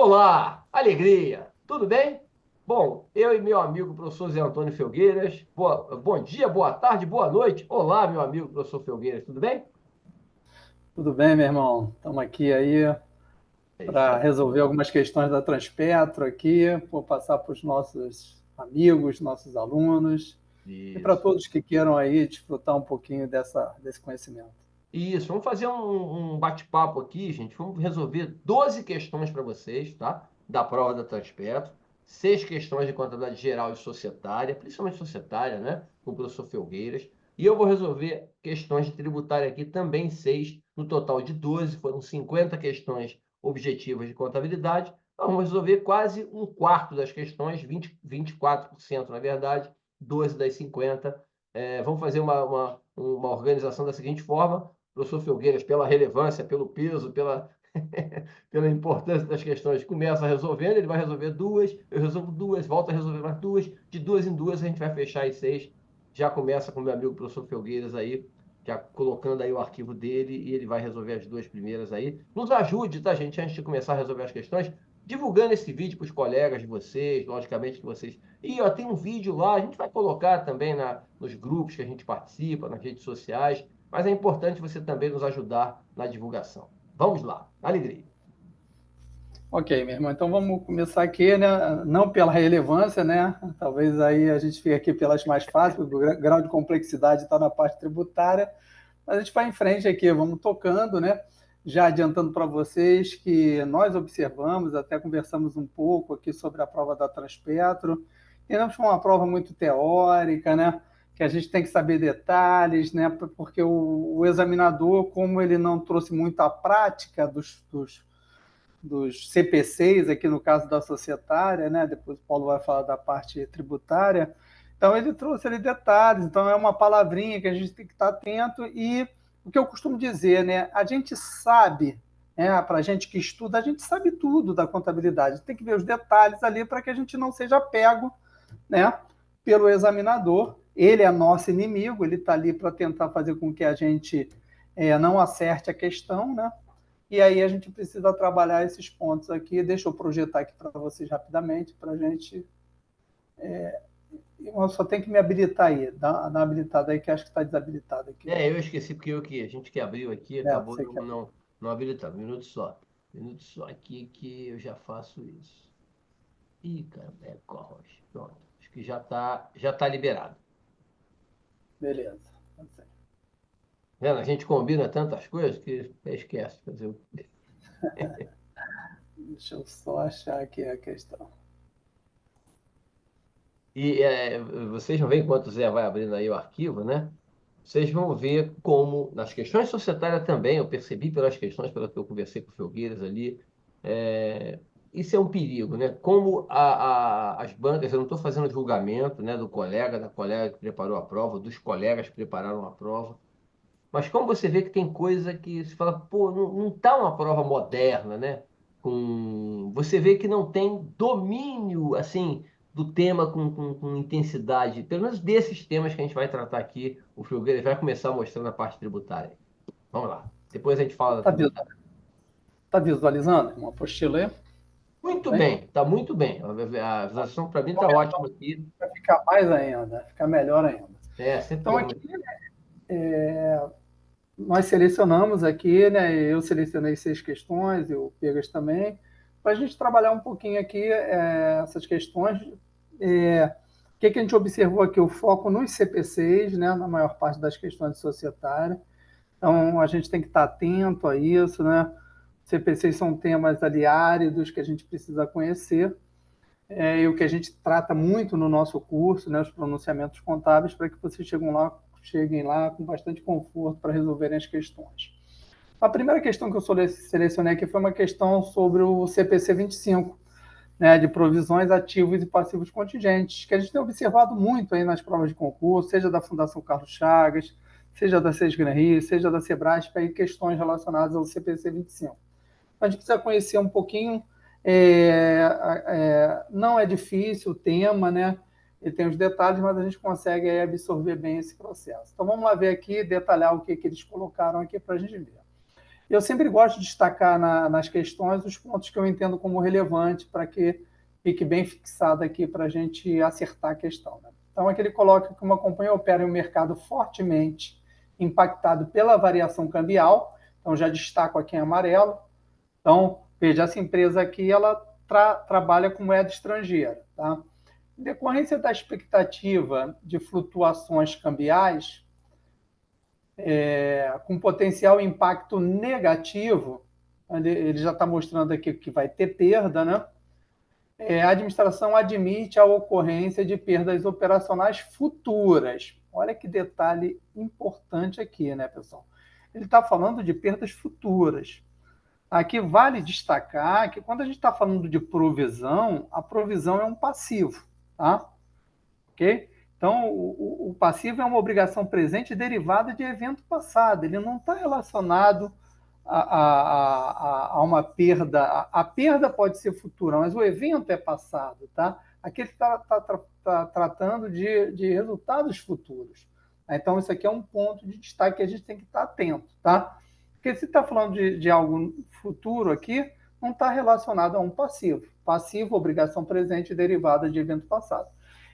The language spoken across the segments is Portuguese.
Olá, alegria, tudo bem? Bom, eu e meu amigo professor Zé Antônio Felgueiras, bom dia, boa tarde, boa noite. Olá, meu amigo professor Felgueiras, tudo bem? Tudo bem, meu irmão? Estamos aqui aí É isso para aí. resolver algumas questões da Transpetro aqui, vou passar para os nossos amigos, nossos alunos e para Isso. todos que queiram aí desfrutar um pouquinho desse conhecimento. Isso, vamos fazer um bate-papo aqui, gente. Vamos resolver 12 questões para vocês, tá? Da prova da Transpetro. 6 questões de contabilidade geral e societária, principalmente societária, né? Com o professor Felgueiras. E eu vou resolver questões de tributária aqui também, 6, no total de 12. Foram 50 questões objetivas de contabilidade. Então, vamos resolver quase um quarto das questões, 24%, na verdade, 12 das 50. Vamos fazer uma organização da seguinte forma: professor Felgueiras, pela relevância, pelo peso, pela importância das questões, começa resolvendo, ele vai resolver duas, eu resolvo duas, volto a resolver mais duas, de duas em duas a gente vai fechar as 6. Já começa com o meu amigo professor Felgueiras aí, já colocando aí o arquivo dele e ele vai resolver as duas primeiras aí. Nos ajude, tá, gente, antes de começar a resolver as questões, divulgando esse vídeo para os colegas de vocês, logicamente que vocês. E ó, tem um vídeo lá, a gente vai colocar também nos grupos que a gente participa, nas redes sociais, mas é importante você também nos ajudar na divulgação. Vamos lá, alegria. Ok, meu irmão, então vamos começar aqui, né? Não pela relevância, né? Talvez aí a gente fique aqui pelas mais fáceis, porque o grau de complexidade está na parte tributária, mas a gente vai em frente aqui, vamos tocando, né? Já adiantando para vocês que nós observamos, até conversamos um pouco aqui sobre a prova da Transpetro, e não foi uma prova muito teórica, né? Que a gente tem que saber detalhes, né? Porque o examinador, como ele não trouxe muita prática dos CPCs, aqui no caso da societária, né? Depois o Paulo vai falar da parte tributária. Então ele trouxe ali detalhes, então é uma palavrinha que a gente tem que estar atento e o que eu costumo dizer, né? A gente sabe, né? Para a gente que estuda, a gente sabe tudo da contabilidade. Tem que ver os detalhes ali para que a gente não seja pego, né? Pelo examinador. Ele é nosso inimigo, ele está ali para tentar fazer com que a gente não acerte a questão, né? E aí a gente precisa trabalhar esses pontos aqui. Deixa eu projetar aqui para vocês rapidamente, para a gente. Eu só tem que me habilitar aí. Dá uma habilitada aí, que acho que está desabilitado aqui. Eu esqueci porque a gente que abriu aqui acabou Você quer. não habilitando. Um minuto só. Um minuto só aqui que eu já faço isso. Ih, cara, Rocha. Pronto. Acho que já tá liberado. Beleza. Vendo? A gente combina tantas coisas que esquece de fazer o. Deixa eu só achar aqui a questão. E vocês vão ver enquanto o Zé vai abrindo aí o arquivo, né? Vocês vão ver como, nas questões societárias também, eu percebi pelas questões, pelo que eu conversei com o Felgueiras ali, é, isso é um perigo, né? Como as bancas, eu não estou fazendo julgamento, né, do colega, da colega que preparou a prova, dos colegas que prepararam a prova, mas como você vê que tem coisa que se fala, pô, não tá uma prova moderna, né? Você vê que não tem domínio, assim, do tema com intensidade, pelo menos desses temas que a gente vai tratar aqui. O Filgueiras vai começar mostrando a parte tributária. Vamos lá. Depois a gente fala da Está tributária. tá visualizando? Uma apostila aí? Tudo Muito bem? bem, tá muito bem. A visualização para mim tá ótima aqui. Vai ficar mais ainda, ficar melhor ainda. Sempre Então, bom. aqui nós selecionamos aqui, né? Eu selecionei 6 questões, e o Pegas também, para a gente trabalhar um pouquinho aqui essas questões. O que a gente observou aqui? O foco nos CPCs, né? Na maior parte das questões societárias. Então, a gente tem que estar atento a isso, né? CPCs são temas ali áridos que a gente precisa conhecer, e o que a gente trata muito no nosso curso, né? Os pronunciamentos contábeis, para que vocês cheguem lá com bastante conforto para resolverem as questões. A primeira questão que eu selecionei aqui foi uma questão sobre o CPC 25, né, de provisões, ativos e passivos contingentes, que a gente tem observado muito aí nas provas de concurso, seja da Fundação Carlos Chagas, seja da Sesgran Rio, seja da Sebrasp, aí questões relacionadas ao CPC 25. A gente precisa conhecer um pouquinho, não é difícil o tema, né? Ele tem os detalhes, mas a gente consegue aí absorver bem esse processo. Então vamos lá ver aqui, detalhar o que eles colocaram aqui para a gente ver. Eu sempre gosto de destacar nas questões os pontos que eu entendo como relevante para que fique bem fixado aqui para a gente acertar a questão. Né? Então, aqui ele coloca que uma companhia opera em um mercado fortemente impactado pela variação cambial. Então, já destaco aqui em amarelo. Então, veja, essa empresa aqui, ela trabalha com moeda estrangeira. Tá? Em decorrência da expectativa de flutuações cambiais, com potencial impacto negativo, ele já está mostrando aqui que vai ter perda, né? A administração admite a ocorrência de perdas operacionais futuras. Olha que detalhe importante aqui, né, pessoal? Ele está falando de perdas futuras. Aqui vale destacar que quando a gente está falando de provisão, a provisão é um passivo, tá? Ok? Então, o passivo é uma obrigação presente derivada de evento passado. Ele não está relacionado a uma perda. A perda pode ser futura, mas o evento é passado, tá? Aqui ele está tratando de resultados futuros. Então, isso aqui é um ponto de destaque que a gente tem que estar atento, tá? Porque se está falando de algo futuro aqui, não está relacionado a um passivo. Passivo, obrigação presente derivada de evento passado.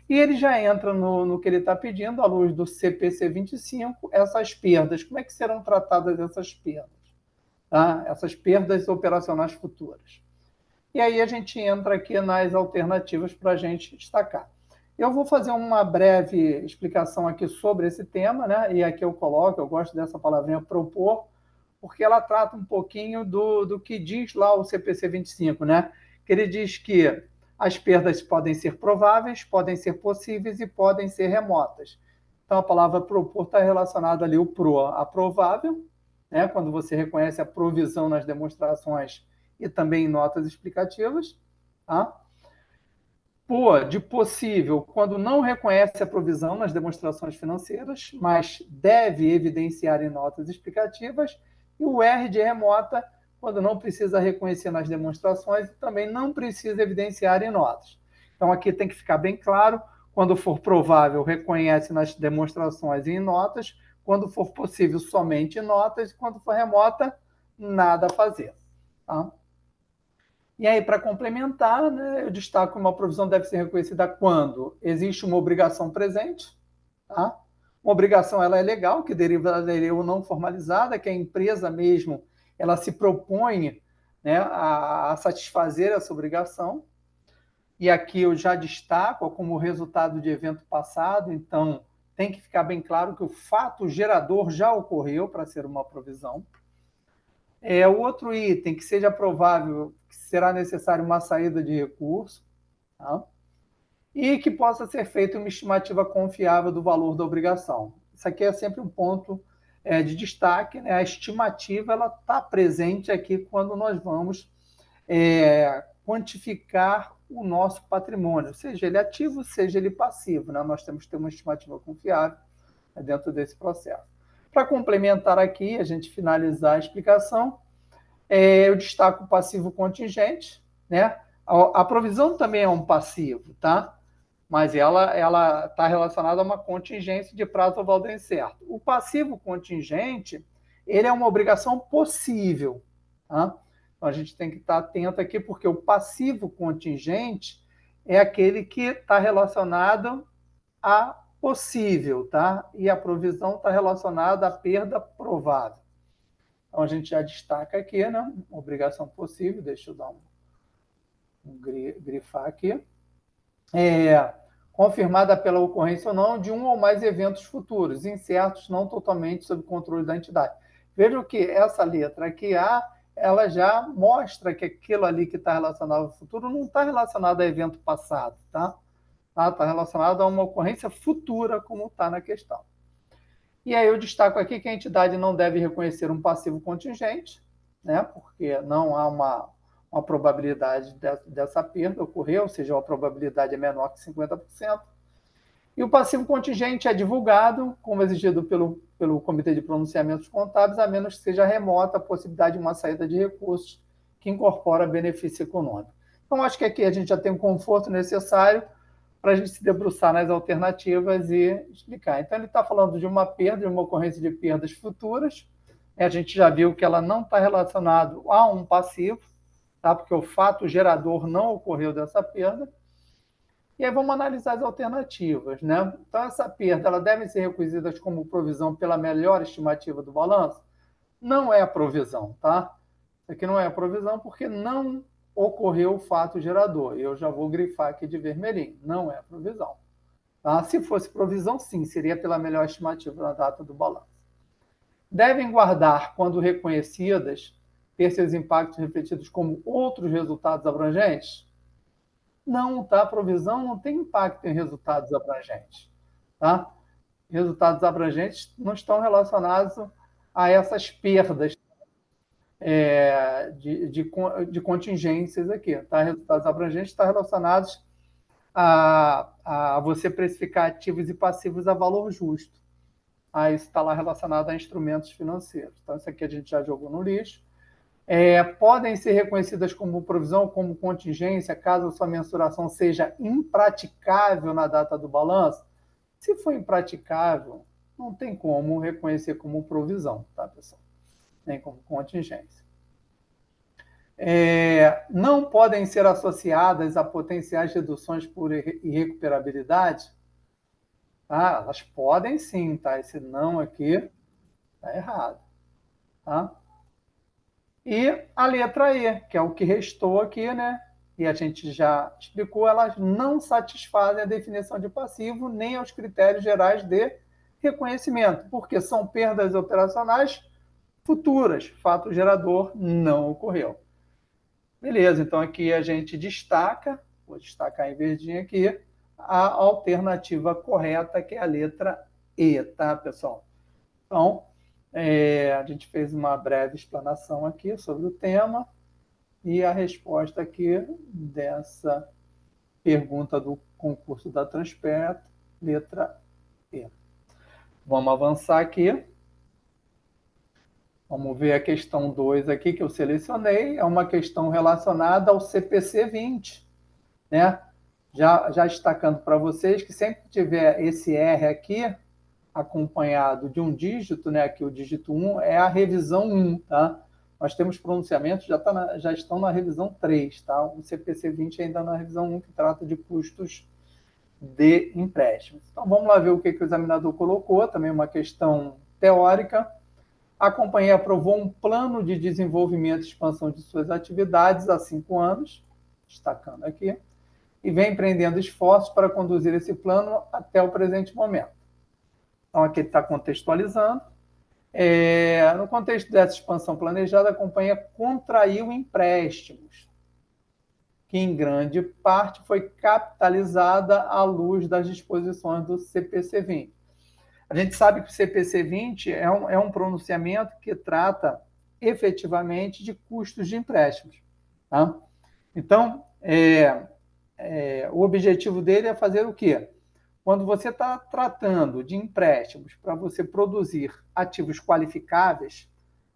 E ele já entra no que ele está pedindo, à luz do CPC 25, essas perdas. Como é que serão tratadas essas perdas? Tá? Essas perdas operacionais futuras. E aí a gente entra aqui nas alternativas para a gente destacar. Eu vou fazer uma breve explicação aqui sobre esse tema, né? E aqui eu coloco, eu gosto dessa palavrinha propor, porque ela trata um pouquinho do que diz lá o CPC 25, né? Que ele diz que as perdas podem ser prováveis, podem ser possíveis e podem ser remotas. Então, a palavra propor está relacionada ali o pro, a provável, né? Quando você reconhece a provisão nas demonstrações e também em notas explicativas. Tá? De possível, quando não reconhece a provisão nas demonstrações financeiras, mas deve evidenciar em notas explicativas. E o R de remota, quando não precisa reconhecer nas demonstrações e também não precisa evidenciar em notas. Então, aqui tem que ficar bem claro, quando for provável, reconhece nas demonstrações e em notas, quando for possível, somente em notas, e quando for remota, nada a fazer. Tá? E aí, para complementar, né, eu destaco que uma provisão deve ser reconhecida quando existe uma obrigação presente, tá? Uma obrigação ela é legal, que deriva da lei ou não formalizada, que a empresa mesmo ela se propõe, né, a satisfazer essa obrigação. E aqui eu já destaco como resultado de evento passado, então tem que ficar bem claro que o fato gerador já ocorreu para ser uma provisão. O outro item, que seja provável que será necessário uma saída de recurso, tá? E que possa ser feita uma estimativa confiável do valor da obrigação. Isso aqui é sempre um ponto de destaque, né? A estimativa ela está presente aqui quando nós vamos quantificar o nosso patrimônio, seja ele ativo, seja ele passivo, né? Nós temos que ter uma estimativa confiável dentro desse processo. Para complementar aqui, a gente finalizar a explicação, eu destaco o passivo contingente, né? A provisão também é um passivo, tá? Mas ela está relacionada a uma contingência de prazo ou valor incerto. O passivo contingente, ele é uma obrigação possível, tá? Então, a gente tem que estar atento aqui, porque o passivo contingente é aquele que está relacionado a possível, tá? E a provisão está relacionada à perda provável. Então, a gente já destaca aqui, né? Obrigação possível, deixa eu dar grifar aqui. Confirmada pela ocorrência ou não de um ou mais eventos futuros, incertos, não totalmente sob controle da entidade. Vejam que essa letra aqui, A, ela já mostra que aquilo ali que está relacionado ao futuro não está relacionado a evento passado, tá? Está relacionado a uma ocorrência futura, como está na questão. E aí eu destaco aqui que a entidade não deve reconhecer um passivo contingente, né, porque não há uma probabilidade dessa perda ocorrer, ou seja, a probabilidade é menor que 50%. E o passivo contingente é divulgado, como exigido pelo Comitê de Pronunciamentos Contábeis, a menos que seja remota a possibilidade de uma saída de recursos que incorpora benefício econômico. Então, acho que aqui a gente já tem o conforto necessário para a gente se debruçar nas alternativas e explicar. Então, ele está falando de uma perda, de uma ocorrência de perdas futuras, A gente já viu que ela não está relacionada a um passivo, tá? Porque o fato gerador não ocorreu dessa perda. E aí vamos analisar as alternativas, né? Então, essa perda, ela deve ser reconhecida como provisão pela melhor estimativa do balanço? Não é a provisão, tá? Isso aqui não é a provisão porque não ocorreu o fato gerador. Eu já vou grifar aqui de vermelhinho. Não é a provisão. Tá? Se fosse provisão, sim, seria pela melhor estimativa na data do balanço. Devem guardar, quando reconhecidas, ter seus impactos refletidos como outros resultados abrangentes? Não, tá? A provisão não tem impacto em resultados abrangentes, tá? Resultados abrangentes não estão relacionados a essas perdas de contingências aqui, tá? Resultados abrangentes estão relacionados a você precificar ativos e passivos a valor justo. Isso está lá relacionado a instrumentos financeiros. Então, isso aqui a gente já jogou no lixo. Podem ser reconhecidas como provisão ou como contingência, caso a sua mensuração seja impraticável na data do balanço. Se for impraticável, não tem como reconhecer como provisão, tá, pessoal? Nem como contingência. Não podem ser associadas a potenciais reduções por irrecuperabilidade? Elas podem sim, tá? Esse não aqui está errado, tá? E a letra E, que é o que restou aqui, né? E a gente já explicou, elas não satisfazem a definição de passivo nem aos critérios gerais de reconhecimento, porque são perdas operacionais futuras, fato gerador não ocorreu. Beleza, então aqui a gente destaca, vou destacar em verdinho aqui, a alternativa correta, que é a letra E, tá, pessoal? Então, a gente fez uma breve explanação aqui sobre o tema e a resposta aqui dessa pergunta do concurso da Transpetro, letra E. Vamos avançar aqui. Vamos ver a questão 2 aqui que eu selecionei. É uma questão relacionada ao CPC 20, né? Já destacando para vocês que sempre que tiver esse R aqui, acompanhado de um dígito, né? Aqui o dígito 1 é a revisão 1, tá? Nós temos pronunciamentos já estão na revisão 3, tá? O CPC 20 ainda na revisão 1, que trata de custos de empréstimos. Então, vamos lá ver o que o examinador colocou, também uma questão teórica. A companhia aprovou um plano de desenvolvimento e expansão de suas atividades há 5 anos, destacando aqui, e vem empreendendo esforços para conduzir esse plano até o presente momento. Então, aqui ele está contextualizando. No contexto dessa expansão planejada, a companhia contraiu empréstimos, que em grande parte foi capitalizada à luz das disposições do CPC 20. A gente sabe que o CPC 20 é um pronunciamento que trata efetivamente de custos de empréstimos. Tá? Então, o objetivo dele é fazer o quê? Quando você está tratando de empréstimos para você produzir ativos qualificáveis,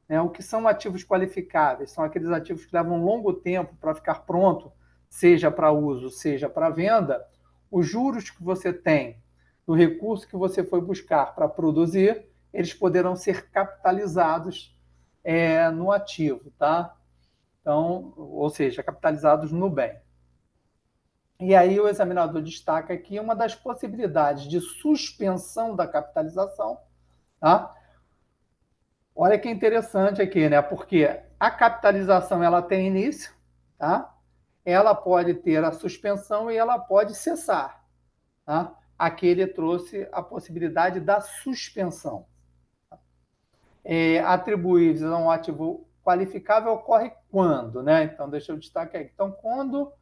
né, o que são ativos qualificáveis? São aqueles ativos que levam um longo tempo para ficar pronto, seja para uso, seja para venda. Os juros que você tem do recurso que você foi buscar para produzir, eles poderão ser capitalizados no ativo, tá? Então, ou seja, capitalizados no bem. E aí o examinador destaca aqui uma das possibilidades de suspensão da capitalização, tá? Olha que interessante aqui, né? Porque a capitalização ela tem início, tá? Ela pode ter a suspensão e ela pode cessar, tá? Aqui ele trouxe a possibilidade da suspensão. Atribuíveis a um ativo qualificável ocorre quando, né? Então, deixa eu destacar aqui. Então, quando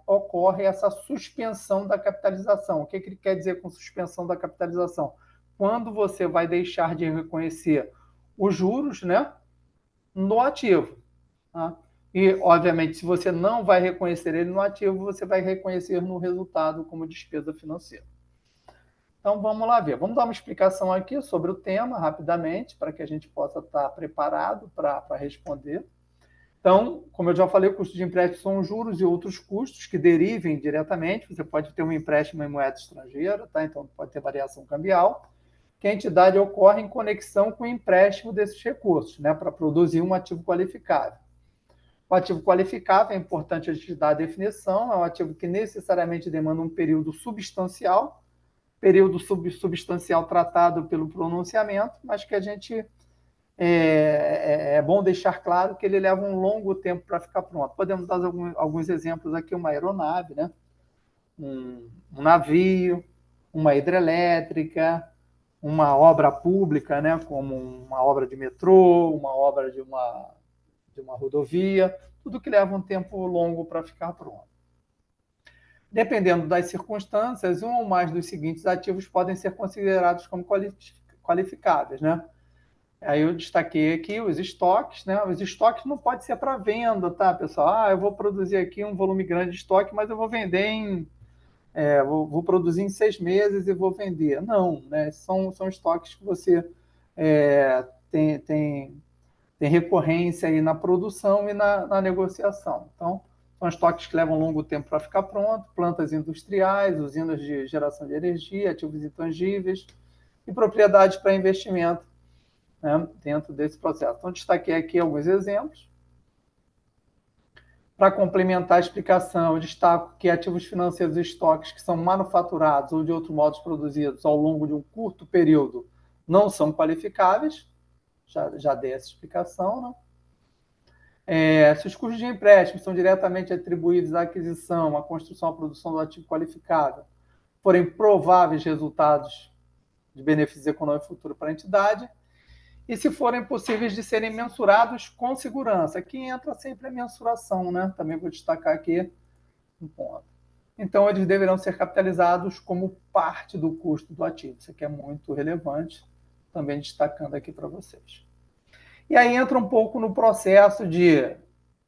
ocorre essa suspensão da capitalização. O que ele quer dizer com suspensão da capitalização? Quando você vai deixar de reconhecer os juros, né, no ativo. Tá? E, obviamente, se você não vai reconhecer ele no ativo, você vai reconhecer no resultado como despesa financeira. Então, vamos lá ver. Vamos dar uma explicação aqui sobre o tema, rapidamente, para que a gente possa estar preparado para responder. Então, como eu já falei, o custo de empréstimo são juros e outros custos que derivem diretamente. Você pode ter um empréstimo em moeda estrangeira, tá? Então pode ter variação cambial. que a entidade ocorre em conexão com o empréstimo desses recursos, né, para produzir um ativo qualificável. O ativo qualificável, é importante a gente dar a definição, é um ativo que necessariamente demanda um período substancial, substancial tratado pelo pronunciamento, mas que a gente é bom deixar claro que ele leva um longo tempo para ficar pronto. Podemos dar alguns exemplos aqui, uma aeronave, né? um navio, uma hidrelétrica, uma obra pública, né? Como uma obra de metrô, uma obra de uma rodovia, tudo que leva um tempo longo para ficar pronto. Dependendo das circunstâncias, um ou mais dos seguintes ativos podem ser considerados como qualificáveis, né? Aí eu destaquei aqui os estoques, né? Os estoques não pode ser para venda, tá, pessoal? Ah, eu vou produzir aqui um volume grande de estoque, mas eu vou vender vou produzir em 6 meses e vou vender. Não, né? São estoques que você tem recorrência aí na produção e na negociação. Então, são estoques que levam um longo tempo para ficar pronto, plantas industriais, usinas de geração de energia, ativos intangíveis e propriedades para investimento, né, dentro desse processo. Então, destaquei aqui alguns exemplos. Para complementar a explicação, eu destaco que ativos financeiros e estoques que são manufaturados ou de outro modo produzidos ao longo de um curto período não são qualificáveis. Já dei essa explicação, né? Se os custos de empréstimo são diretamente atribuídos à aquisição, à construção, à produção do ativo qualificável, forem prováveis resultados de benefícios econômicos futuros para a entidade, e se forem possíveis de serem mensurados com segurança. Aqui entra sempre a mensuração, né? Também vou destacar aqui um ponto. Então, eles deverão ser capitalizados como parte do custo do ativo. Isso aqui é muito relevante, também destacando aqui para vocês. E aí entra um pouco no processo de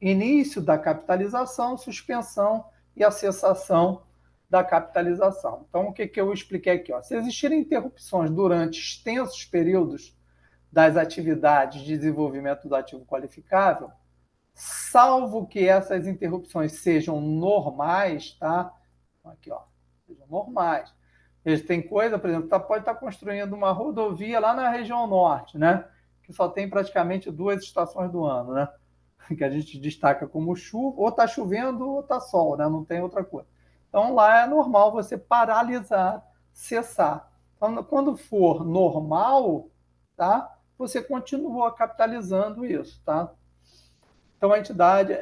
início da capitalização, suspensão e a cessação da capitalização. Então, o que eu expliquei aqui? Se existirem interrupções durante extensos períodos das atividades de desenvolvimento do ativo qualificável, salvo que essas interrupções sejam normais, tá? Aqui, sejam normais. Eles têm coisa, por exemplo, pode estar construindo uma rodovia lá na região norte, né? Que só tem praticamente 2 estações do ano, né? Que a gente destaca como chuva, ou está chovendo ou está sol, né? Não tem outra coisa. Então, lá é normal você paralisar, cessar. Então, quando for normal, tá? Você continua capitalizando isso, tá? Então, a entidade...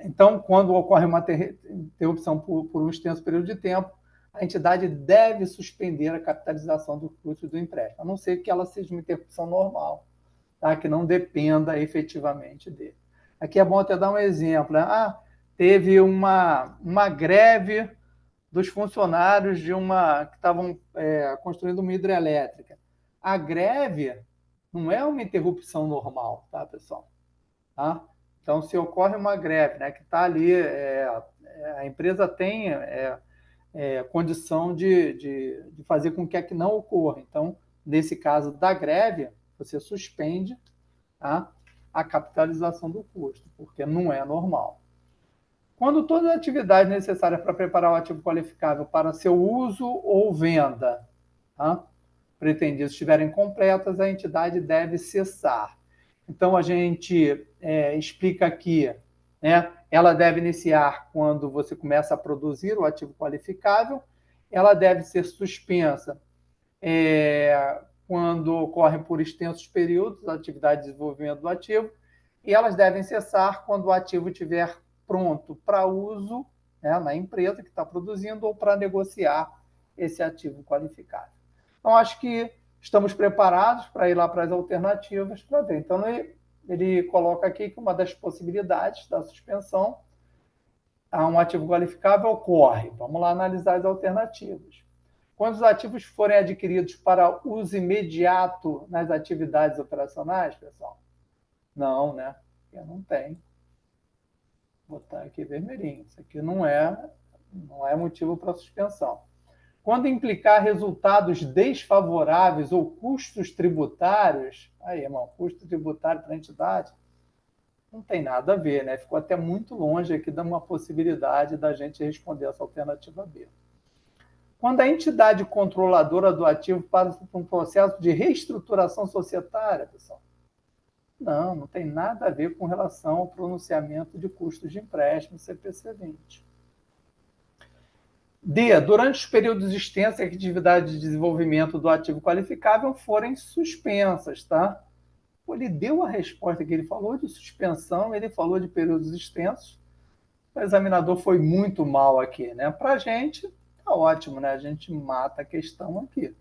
Então, quando ocorre uma interrupção por um extenso período de tempo, a entidade deve suspender a capitalização do custo do empréstimo, a não ser que ela seja uma interrupção normal, tá? Que não dependa efetivamente dele. Aqui é bom até dar um exemplo, né? Teve uma greve dos funcionários que estavam construindo uma hidrelétrica. A greve não é uma interrupção normal, tá, pessoal? Tá? Então, se ocorre uma greve, né, que está ali, a empresa tem condição de fazer com que não ocorra. Então, nesse caso da greve, você suspende, tá, a capitalização do custo, porque não é normal. Quando todas as atividades necessárias para preparar o ativo qualificável para seu uso ou venda, tá, pretendidos estiverem completas, a entidade deve cessar. Então, a gente explica aqui, né? Ela deve iniciar quando você começa a produzir o ativo qualificável, ela deve ser suspensa quando ocorre por extensos períodos a atividade de desenvolvimento do ativo, e elas devem cessar quando o ativo estiver pronto para uso, né, na empresa que está produzindo ou para negociar esse ativo qualificável. Então, acho que estamos preparados para ir lá para as alternativas para ver. Então, ele coloca aqui que uma das possibilidades da suspensão a um ativo qualificável ocorre. Vamos lá analisar as alternativas. Quando os ativos forem adquiridos para uso imediato nas atividades operacionais, pessoal? Não, né? Porque não tem. Vou botar aqui vermelhinho. Isso aqui não é motivo para suspensão. Quando implicar resultados desfavoráveis ou custos tributários, aí, irmão, custo tributário para a entidade, não tem nada a ver, né? Ficou até muito longe aqui de uma possibilidade da gente responder essa alternativa B. quando a entidade controladora do ativo passa por um processo de reestruturação societária, pessoal. Não tem nada a ver com relação ao pronunciamento de custos de empréstimo CPC 20. D. Durante os períodos extensos, a atividade de desenvolvimento do ativo qualificável forem suspensas, tá? Ele deu a resposta que ele falou de suspensão, ele falou de períodos extensos. O examinador foi muito mal aqui, né? Para a gente, tá ótimo, né? A gente mata a questão aqui,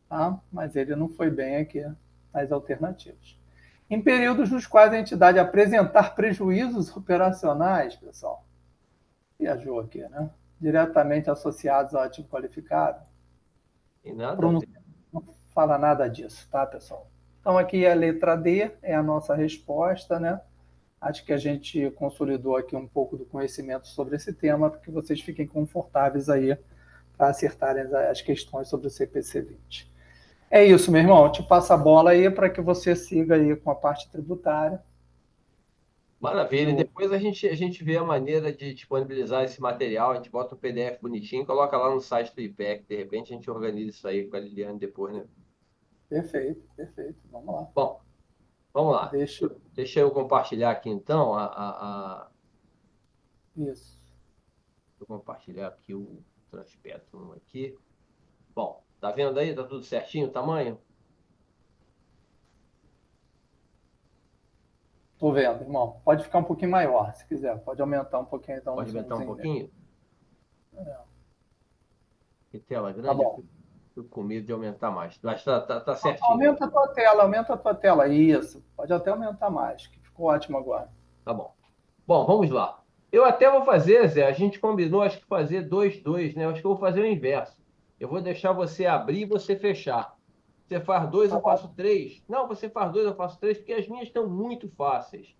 tá? Mas ele não foi bem aqui nas alternativas. Em períodos nos quais a entidade apresentar prejuízos operacionais, pessoal, viajou aqui, né? Diretamente associados ao ativo qualificado. E nada a ver. Não fala nada disso, tá, pessoal? Então, aqui a letra D é a nossa resposta, né? Acho que a gente consolidou aqui um pouco do conhecimento sobre esse tema, para que vocês fiquem confortáveis aí para acertarem as questões sobre o CPC 20. É isso, meu irmão. Eu te passo a bola aí para que você siga aí com a parte tributária. Maravilha. E depois a gente vê a maneira de disponibilizar esse material. A gente bota um PDF bonitinho, coloca lá no site do IPEC. De repente a gente organiza isso aí com a Liliane depois, né? Perfeito, perfeito. Vamos lá. Bom, vamos lá. Deixa Deixa eu compartilhar aqui então. isso. Vou compartilhar aqui o Transpetro aqui. Bom, tá vendo aí? Tá tudo certinho o tamanho? Tô vendo, irmão. Pode ficar um pouquinho maior, se quiser. Pode aumentar um pouquinho, então, um Pode aumentar um zoomzinho dele. pouquinho? Que tela Tá grande, eu bom. fico com medo de aumentar mais. Mas tá certinho. Aumenta a tua tela, aumenta a tua tela. Isso. Pode até aumentar mais, que ficou ótimo agora. Tá bom. Bom, vamos lá. Eu até vou fazer, Zé, a gente combinou, acho que fazer 2-2, né? Acho que eu vou fazer o inverso. Eu vou deixar você abrir e você fechar. Você faz dois, Tá eu bom. faço três. Não, você faz dois, eu faço três, porque as minhas estão muito fáceis.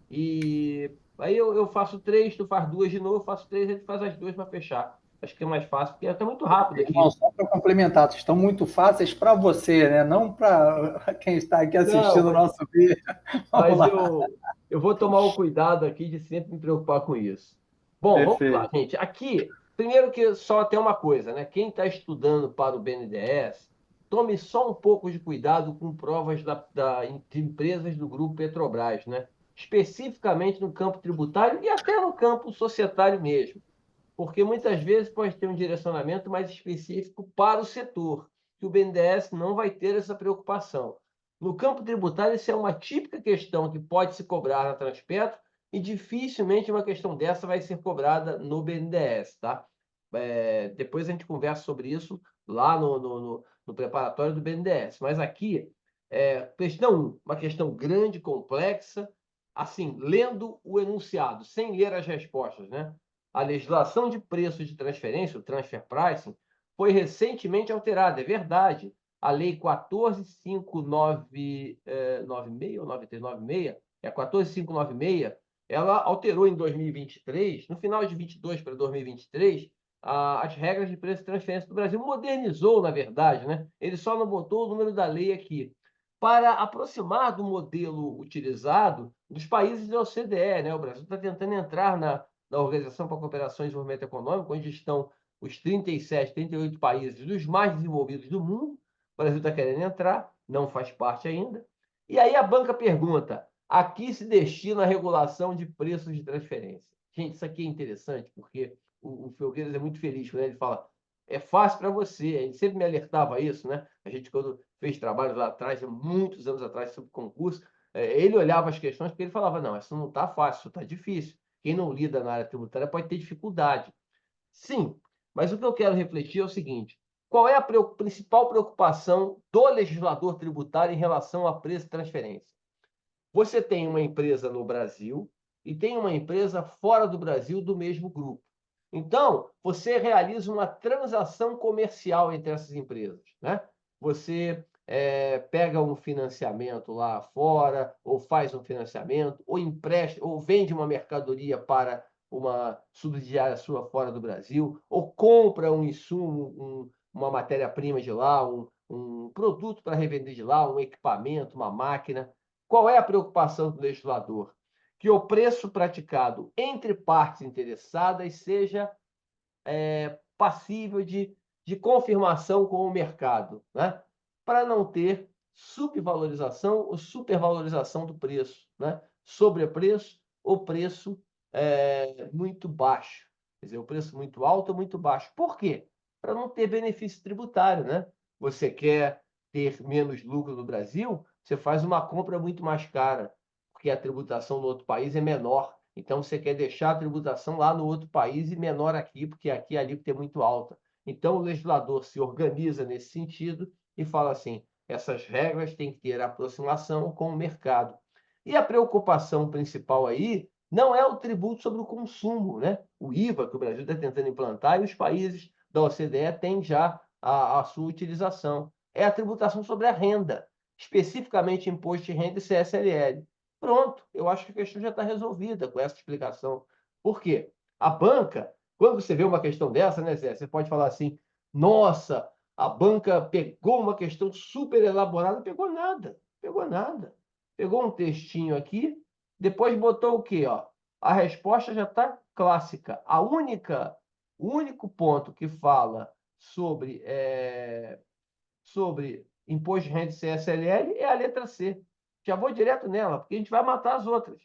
E aí eu faço três, tu faz duas de novo, eu faço três, a gente faz as duas para fechar. Acho que é mais fácil, porque é muito rápido Irmão, aqui. só para complementar, estão muito fáceis para você, né? Não para quem está aqui Não, assistindo o nosso vídeo. Vamos mas lá. eu vou tomar o cuidado aqui de sempre me preocupar com isso. Bom, vamos lá, Perfeito. gente. Aqui, primeiro que só tem uma coisa, né? Quem está estudando para o BNDES, tome só um pouco de cuidado com provas de empresas do grupo Petrobras, né? Especificamente no campo tributário e até no campo societário mesmo, porque muitas vezes pode ter um direcionamento mais específico para o setor, que o BNDES não vai ter essa preocupação. No campo tributário, isso é uma típica questão que pode se cobrar na Transpetro e dificilmente uma questão dessa vai ser cobrada no BNDES, tá? Depois a gente conversa sobre isso lá no preparatório do BNDES. Mas aqui, questão 1, uma questão grande, complexa, assim, lendo o enunciado, sem ler as respostas, né? A legislação de preços de transferência, o transfer pricing, foi recentemente alterada, é verdade. A Lei 14.596 ou 9396, é 14.596, ela alterou em 2023, no final de 22 para 2023, as regras de preço de transferência do Brasil. Modernizou, na verdade, né? Ele só não botou o número da lei aqui para aproximar do modelo utilizado dos países da OCDE, né? O Brasil está tentando entrar da Organização para a Cooperação e Desenvolvimento Econômico, onde estão os 37, 38 países dos mais desenvolvidos do mundo. O Brasil está querendo entrar, não faz parte ainda. E aí a banca pergunta: a que se destina a regulação de preços de transferência? Gente, isso aqui é interessante, porque o Felgueiras é muito feliz quando ele fala: é fácil para você. Ele sempre me alertava isso, né? A gente, quando fez trabalho lá atrás, muitos anos atrás, sobre concurso, ele olhava as questões porque ele falava: não, isso não está fácil, isso está difícil. Quem não lida na área tributária pode ter dificuldade. Sim, mas o que eu quero refletir é o seguinte: qual é a principal preocupação do legislador tributário em relação a preço de transferência? Você tem uma empresa no Brasil e tem uma empresa fora do Brasil do mesmo grupo. Então, você realiza uma transação comercial entre essas empresas, né? Você pega um financiamento lá fora, ou faz um financiamento, ou empresta, ou vende uma mercadoria para uma subsidiária sua fora do Brasil, ou compra um insumo, uma matéria-prima de lá, um produto para revender de lá, um equipamento, uma máquina. Qual é a preocupação do legislador? Que o preço praticado entre partes interessadas seja passível de de confirmação com o mercado, né? Para não ter subvalorização ou supervalorização do preço, né? Sobrepreço ou preço muito baixo. Quer dizer, o preço muito alto ou muito baixo. Por quê? Para não ter benefício tributário, né? Você quer ter menos lucro no Brasil, você faz uma compra muito mais cara, porque a tributação no outro país é menor. Então, você quer deixar a tributação lá no outro país e menor aqui, porque aqui a alíquota é muito alta. Então, o legislador se organiza nesse sentido e fala assim: essas regras têm que ter aproximação com o mercado. E a preocupação principal aí não é o tributo sobre o consumo, né? O IVA, que o Brasil está tentando implantar, e os países da OCDE têm já a sua utilização. É a tributação sobre a renda, especificamente imposto de renda e CSLL. Pronto, eu acho que a questão já está resolvida com essa explicação. Por quê? A banca, quando você vê uma questão dessa, né, Zé, você pode falar assim: nossa, a banca pegou uma questão super elaborada, pegou nada, pegou nada. Pegou um textinho aqui, depois botou o quê? Ó? A resposta já está clássica. O único ponto que fala sobre imposto de renda e CSLL é a letra C. Já vou direto nela, porque a gente vai matar as outras.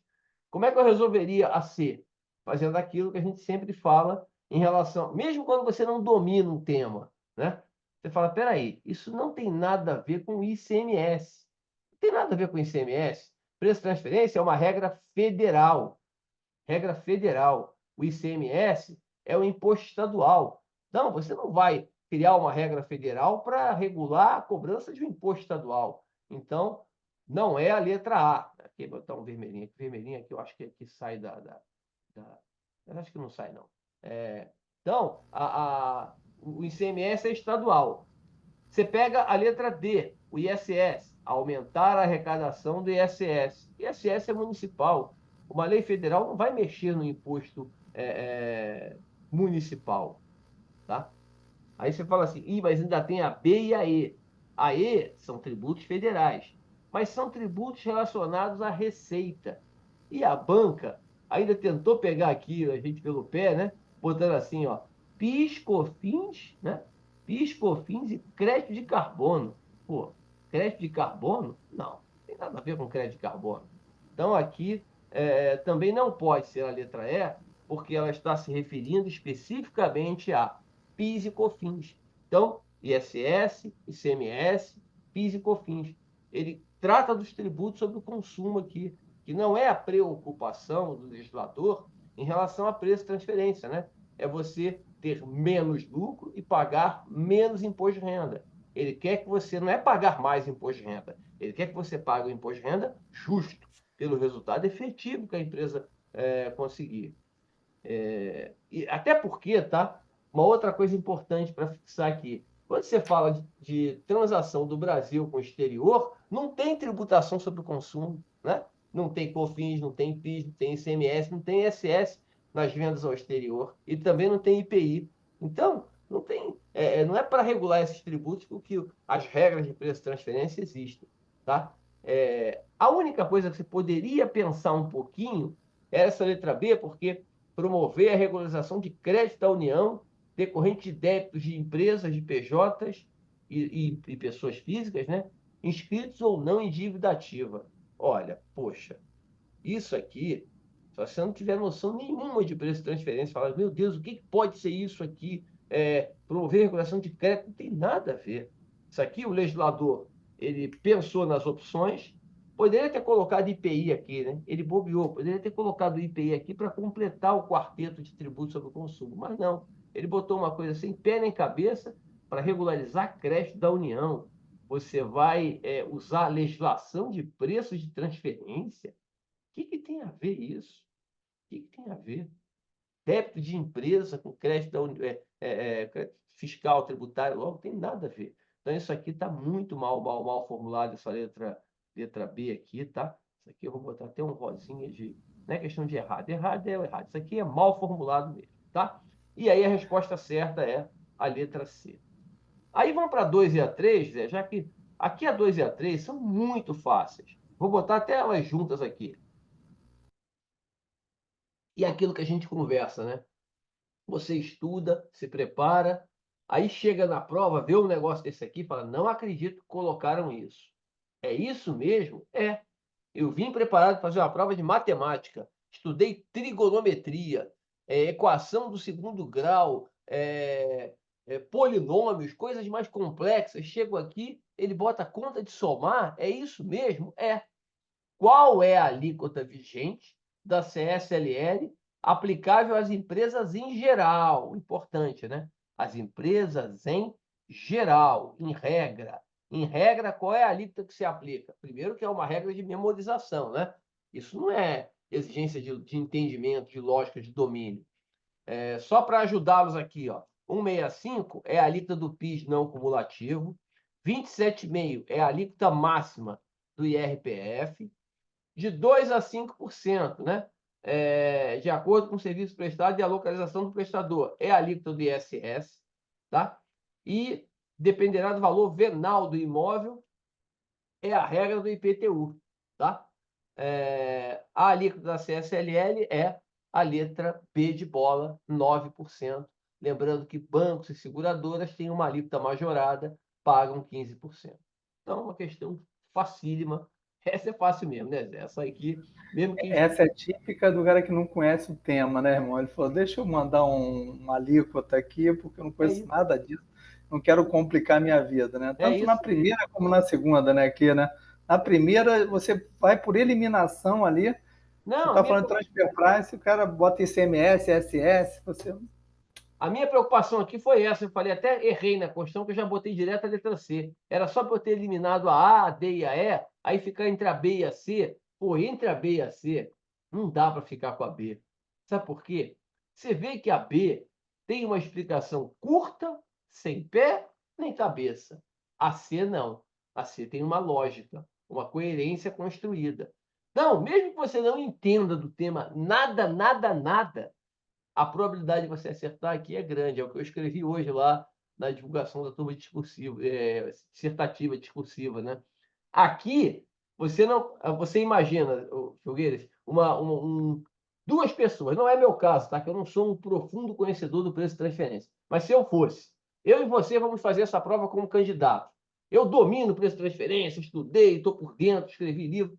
Como é que eu resolveria a C? Fazendo aquilo que a gente sempre fala em relação, mesmo quando você não domina um tema, né? Você fala, peraí, isso não tem nada a ver com ICMS. Não tem nada a ver com ICMS. Preço de transferência é uma regra federal. Regra federal. O ICMS é o imposto estadual. Não, você não vai criar uma regra federal para regular a cobrança de um imposto estadual. Então, não é a letra A. Aqui, botar um vermelhinho aqui. Vermelhinho aqui eu acho que sai eu acho que não sai, não. Então, o ICMS é estadual. Você pega a letra D, o ISS, aumentar a arrecadação do ISS. ISS é municipal. Uma lei federal não vai mexer no imposto municipal, tá? Aí você fala assim: mas ainda tem a B e a E. A E são tributos federais, mas são tributos relacionados à receita. E a banca ainda tentou pegar aqui a gente pelo pé, né? Botando assim, ó, PIS, COFINS, né? PIS, COFINS e crédito de carbono. Pô, crédito de carbono? Não, não tem nada a ver com crédito de carbono. Então aqui também não pode ser a letra E, porque ela está se referindo especificamente a PIS e COFINS. Então, ISS, ICMS, PIS e COFINS. Ele trata dos tributos sobre o consumo aqui, que não é a preocupação do legislador em relação a preço de transferência, né? É você ter menos lucro e pagar menos imposto de renda. Ele quer que você não é pagar mais imposto de renda, ele quer que você pague o imposto de renda justo, pelo resultado efetivo que a empresa conseguir. E até porque, tá? Uma outra coisa importante para fixar aqui. Quando você fala de transação do Brasil com o exterior, não tem tributação sobre o consumo, né? Não tem COFINS, não tem PIS, não tem ICMS, não tem ISS nas vendas ao exterior e também não tem IPI. Então, não tem, não é para regular esses tributos que as regras de preço de transferência existem, tá? A única coisa que você poderia pensar um pouquinho era essa letra B, porque promover a regularização de crédito da União decorrente de débitos de empresas, de PJs e pessoas físicas, né? Inscritos ou não em dívida ativa. Olha, poxa, isso aqui, se você não tiver noção nenhuma de preço de transferência, fala, meu Deus, o que pode ser isso aqui? Promover regulação de crédito não tem nada a ver. Isso aqui, o legislador, ele pensou nas opções, poderia ter colocado IPI aqui, né? Ele bobeou, poderia ter colocado IPI aqui para completar o quarteto de tributos sobre o consumo, mas não. Ele botou uma coisa sem pé nem cabeça para regularizar crédito da União. Você vai usar a legislação de preços de transferência? Que tem a ver isso? O que tem a ver? Débito de empresa com crédito crédito fiscal, tributário, logo, tem nada a ver. Então, isso aqui está muito mal formulado, essa letra B aqui, tá? Isso aqui eu vou botar até um rosinha de. Não é questão de errado. Errado é o errado. Isso aqui é mal formulado mesmo, tá? E aí a resposta certa é a letra C. Aí vamos para a 2 e a 3, Zé, já que aqui a 2 e a 3 são muito fáceis. Vou botar até elas juntas aqui. E aquilo que a gente conversa, né? Você estuda, se prepara, Aí chega na prova, vê um negócio desse aqui e fala, não acredito que colocaram isso. É isso mesmo? É. Eu vim preparado para fazer uma prova de matemática. Estudei trigonometria, equação do segundo grau, polinômios, coisas mais complexas. Chego aqui, ele bota conta de somar. É isso mesmo? É. Qual é a alíquota vigente da CSLL aplicável às empresas em geral? Importante, né? As empresas em geral, em regra. Em regra, qual é a alíquota que se aplica? Primeiro, que é uma regra de memorização, né? Isso não é exigência de entendimento, de lógica, de domínio. Só para ajudá-los aqui, ó. 165 é a alíquota do PIS não cumulativo. 27,5 é a alíquota máxima do IRPF de 2% a 5%, né? De acordo com o serviço prestado e a localização do prestador. É a alíquota do ISS, tá? E dependerá do valor venal do imóvel, é a regra do IPTU, tá? A alíquota da CSLL é a letra B de bola, 9%. Lembrando que bancos e seguradoras têm uma alíquota majorada, pagam 15%. Então, é uma questão facílima. Essa é fácil mesmo, né, Zé? Essa aqui, mesmo que... Essa é típica do cara que não conhece o tema, né, irmão? Ele falou: deixa eu mandar uma alíquota aqui, porque eu não É conheço isso, nada disso, não quero complicar minha vida, né? é Tanto na isso mesmo. primeira como na segunda, né? Aqui, né? Na primeira, você vai por eliminação ali, você Não, está falando de transfer price, o cara bota ICMS, SS, você. a minha preocupação aqui foi essa. Eu falei, até errei na questão, que eu já botei direto a letra C. Era só para eu ter eliminado a D e a E, aí ficar entre a B e a C. Pô, entre a B e a C, não dá para ficar com a B. Sabe por quê? Você vê que a B tem uma explicação curta, sem pé nem cabeça. A C não. A C tem uma lógica, uma coerência construída. Não, mesmo que você não entenda do tema nada, nada, nada, a probabilidade de você acertar aqui é grande. É o que eu escrevi hoje lá na divulgação da turma discursiva, dissertativa discursiva, né? Aqui, você não, você imagina, Filgueiras, duas pessoas. Não é meu caso, tá? Que eu não sou um profundo conhecedor do preço de transferência. Mas se eu fosse, eu e você vamos fazer essa prova como candidato. Eu domino o preço de transferência, estudei, estou por dentro, escrevi livro.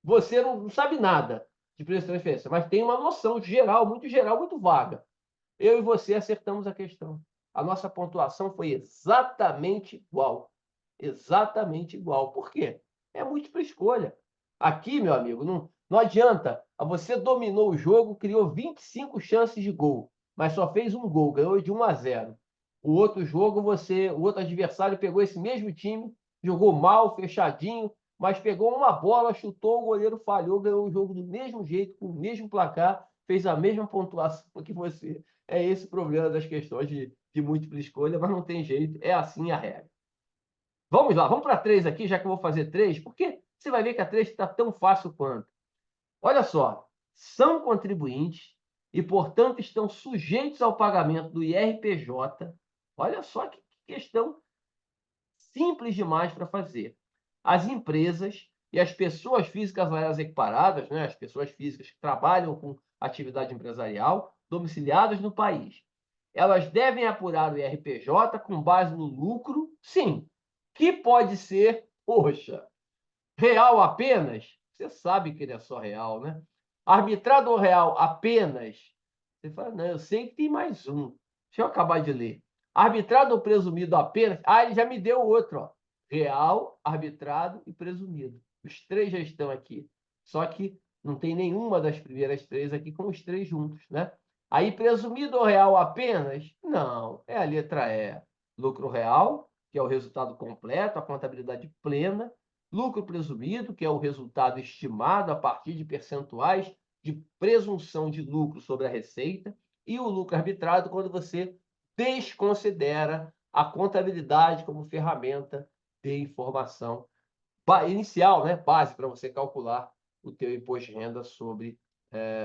Você não sabe nada de preço de transferência, mas tem uma noção geral, muito vaga. Eu e você acertamos a questão. A nossa pontuação foi exatamente igual. Exatamente igual. Por quê? É múltipla escolha. Aqui, meu amigo, não adianta. Você dominou o jogo, criou 25 chances de gol, mas só fez um gol, ganhou de 1-0. O outro jogo, o outro adversário pegou esse mesmo time, jogou mal, fechadinho, mas pegou uma bola, chutou, o goleiro falhou, ganhou o jogo do mesmo jeito, com o mesmo placar, fez a mesma pontuação que você. É esse o problema das questões de múltipla escolha, mas não tem jeito, é assim a regra. Vamos lá, vamos para 3 aqui, já que eu vou fazer 3, porque você vai ver que a 3 está tão fácil quanto. Olha só, são contribuintes e, portanto, estão sujeitos ao pagamento do IRPJ. Olha só que questão simples demais para fazer. As empresas e as pessoas físicas áreas equiparadas, né, as pessoas físicas que trabalham com atividade empresarial, domiciliadas no país, elas devem apurar o IRPJ com base no lucro, sim, que pode ser, poxa, real apenas? Você sabe que ele é só real, né? Arbitrado ou real apenas? Você fala, não, eu sei que tem mais um. Deixa eu acabar de ler. Arbitrado ou presumido apenas? Ah, ele já me deu outro, ó. Real, arbitrado e presumido. Os três já estão aqui. Só que não tem nenhuma das primeiras três aqui com os três juntos, né? Aí, presumido ou real apenas? Não, é a letra E. Lucro real, que é o resultado completo, a contabilidade plena. Lucro presumido, que é o resultado estimado a partir de percentuais de presunção de lucro sobre a receita. E o lucro arbitrado, quando você desconsidera a contabilidade como ferramenta de informação inicial, né? Base para você calcular o teu imposto de renda sobre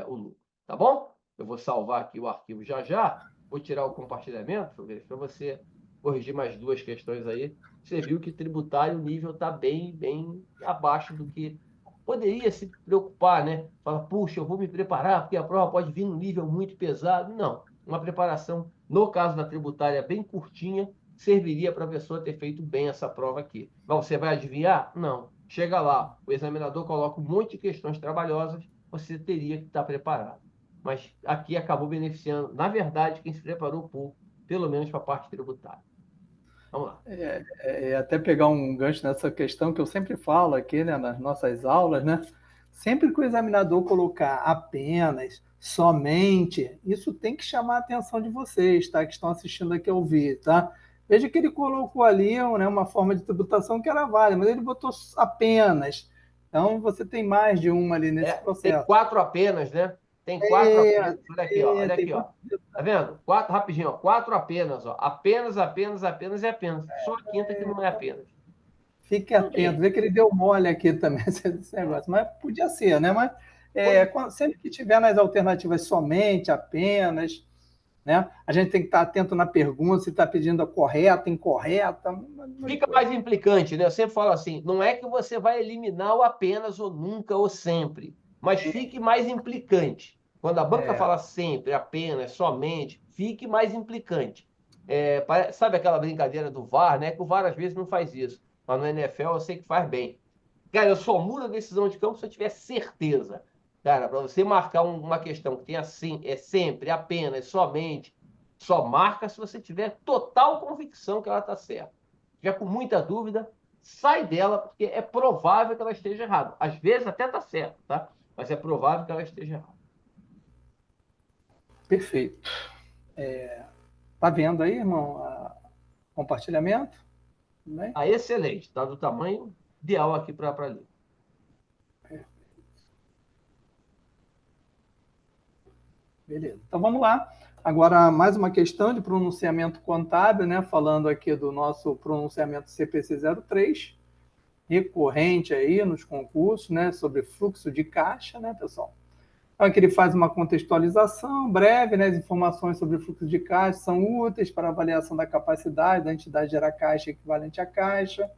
o lucro. Tá bom? Eu vou salvar aqui o arquivo já já. Vou tirar o compartilhamento para você corrigir mais duas questões aí. Você viu que tributário o nível está bem, bem abaixo do que poderia se preocupar, né? Fala, puxa, eu vou me preparar porque a prova pode vir num nível muito pesado. Não. uma preparação, no caso da tributária, bem curtinha, serviria para a pessoa ter feito bem essa prova aqui. Mas você vai adivinhar? Não. Chega lá, o examinador coloca um monte de questões trabalhosas, você teria que estar preparado. Mas aqui acabou beneficiando, na verdade, quem se preparou pouco, pelo menos para a parte tributária. Vamos lá. Até pegar um gancho nessa questão que eu sempre falo aqui, né, nas nossas aulas, né? Sempre que o examinador colocar apenas, somente, isso tem que chamar a atenção de vocês, tá? Que estão assistindo aqui ao vídeo, tá? Veja que ele colocou ali, né, uma forma de tributação que era válida, mas ele botou apenas. Então, você tem mais de uma ali nesse Tem processo. 4 apenas, né? Tem 4 É, apenas. Olha aqui, ó. Olha tem aqui, ó. Tá vendo? 4, rapidinho, ó. 4 apenas, ó. Apenas, apenas, apenas e apenas. Só a quinta que não é apenas. Fique Tudo atento, bem. vê que ele deu mole aqui também, esse negócio. Mas podia ser, né? Mas Pois, sempre que tiver nas alternativas somente, apenas, né? A gente tem que estar atento na pergunta, se está pedindo a correta, incorreta, um monte de fica coisa. mais implicante, né? Eu sempre falo assim, não é que você vai eliminar o apenas ou nunca ou sempre, mas fique mais implicante. Quando a banca É, fala sempre, apenas, somente, fique mais implicante. Sabe aquela brincadeira do VAR, né? Que o VAR às vezes não faz isso, mas no NFL eu sei que faz bem. Cara, eu só mudo a decisão de campo se eu tiver certeza. Cara, para você marcar uma questão que tem assim, é sempre, apenas, somente, só marca se você tiver total convicção que ela está certa. Se tiver com muita dúvida, sai dela, porque é provável que ela esteja errada. Às vezes até está certo, tá? Mas é provável que ela esteja errada. perfeito. Tá vendo aí, irmão, compartilhamento? Tudo bem? Ah, excelente, tá do tamanho ideal aqui para ler. Beleza. Então vamos lá. Agora, mais uma questão de pronunciamento contábil, né? Falando aqui do nosso pronunciamento CPC 03, recorrente aí nos concursos, né? Sobre fluxo de caixa, né, pessoal? Então, aqui ele faz uma contextualização breve, né? As informações sobre o fluxo de caixa são úteis para avaliação da capacidade da entidade gerar caixa equivalente à caixa.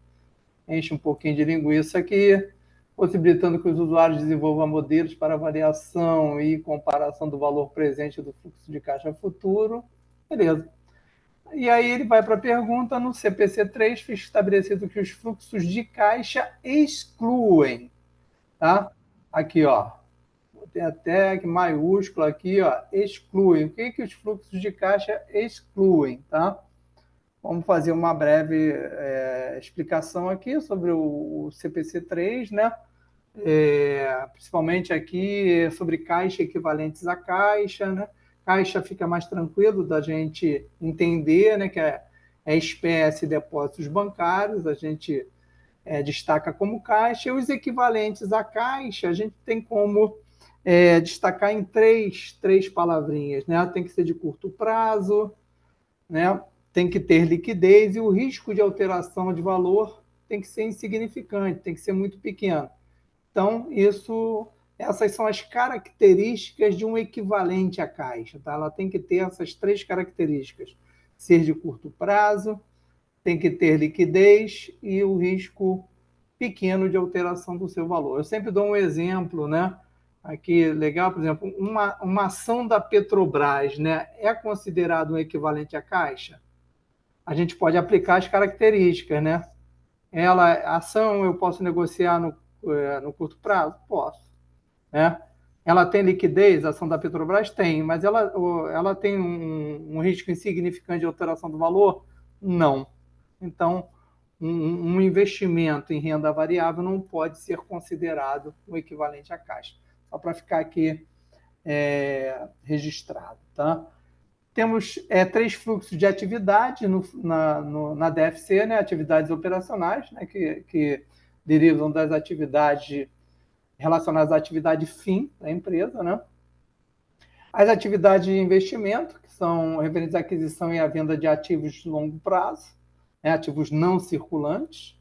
Enche um pouquinho de linguiça aqui, possibilitando que os usuários desenvolvam modelos para avaliação e comparação do valor presente do fluxo de caixa futuro. Beleza. E aí ele vai para a pergunta, no CPC 3, fica estabelecido que os fluxos de caixa excluem, tá? Aqui, ó, tem até que maiúsculo aqui, ó, excluem. O que que os fluxos de caixa excluem, tá? Vamos fazer uma breve explicação aqui sobre o CPC 3, né? Principalmente aqui sobre caixa equivalentes a caixa, né? Caixa fica mais tranquilo da gente entender, né? Que é espécie de depósitos bancários, a gente destaca como caixa, e os equivalentes à caixa a gente tem como destacar em três palavrinhas, né? Tem que ser de curto prazo, né? Tem que ter liquidez e o risco de alteração de valor tem que ser insignificante, tem que ser muito pequeno. Então, essas são as características de um equivalente à caixa, tá? Ela tem que ter essas 3 características: ser de curto prazo, tem que ter liquidez e o risco pequeno de alteração do seu valor. Eu sempre dou um exemplo, né? Aqui, legal, por exemplo, uma ação da Petrobras, né? É considerado um equivalente à caixa? A gente pode aplicar as características, né? A ação eu posso negociar no curto prazo? Posso. Né? Ela tem liquidez, a ação da Petrobras tem, mas ela tem um risco insignificante de alteração do valor? Não. Então, um investimento em renda variável não pode ser considerado o equivalente à caixa. Só para ficar aqui registrado. Tá? Temos 3 fluxos de atividade na DFC, né? Atividades operacionais, né? que derivam das atividades relacionadas à atividade fim da empresa, né? As atividades de investimento, que são referentes à aquisição e à venda de ativos de longo prazo, né? Ativos não circulantes,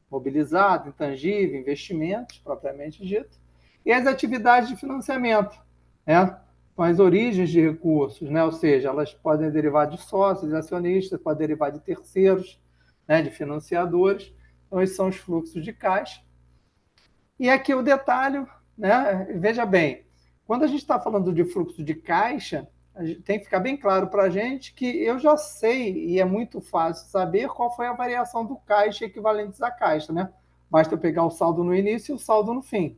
mobilizado, intangível, investimentos, propriamente dito. E as atividades de financiamento, né? Com as origens de recursos, né? Ou seja, elas podem derivar de sócios, de acionistas, podem derivar de terceiros, né? De financiadores. Então, esses são os fluxos de caixa. E aqui o detalhe, né? Veja bem, quando a gente está falando de fluxo de caixa, tem que ficar bem claro para a gente que eu já sei, e é muito fácil saber qual foi a variação do caixa equivalentes à caixa, né? Basta eu pegar o saldo no início e o saldo no fim.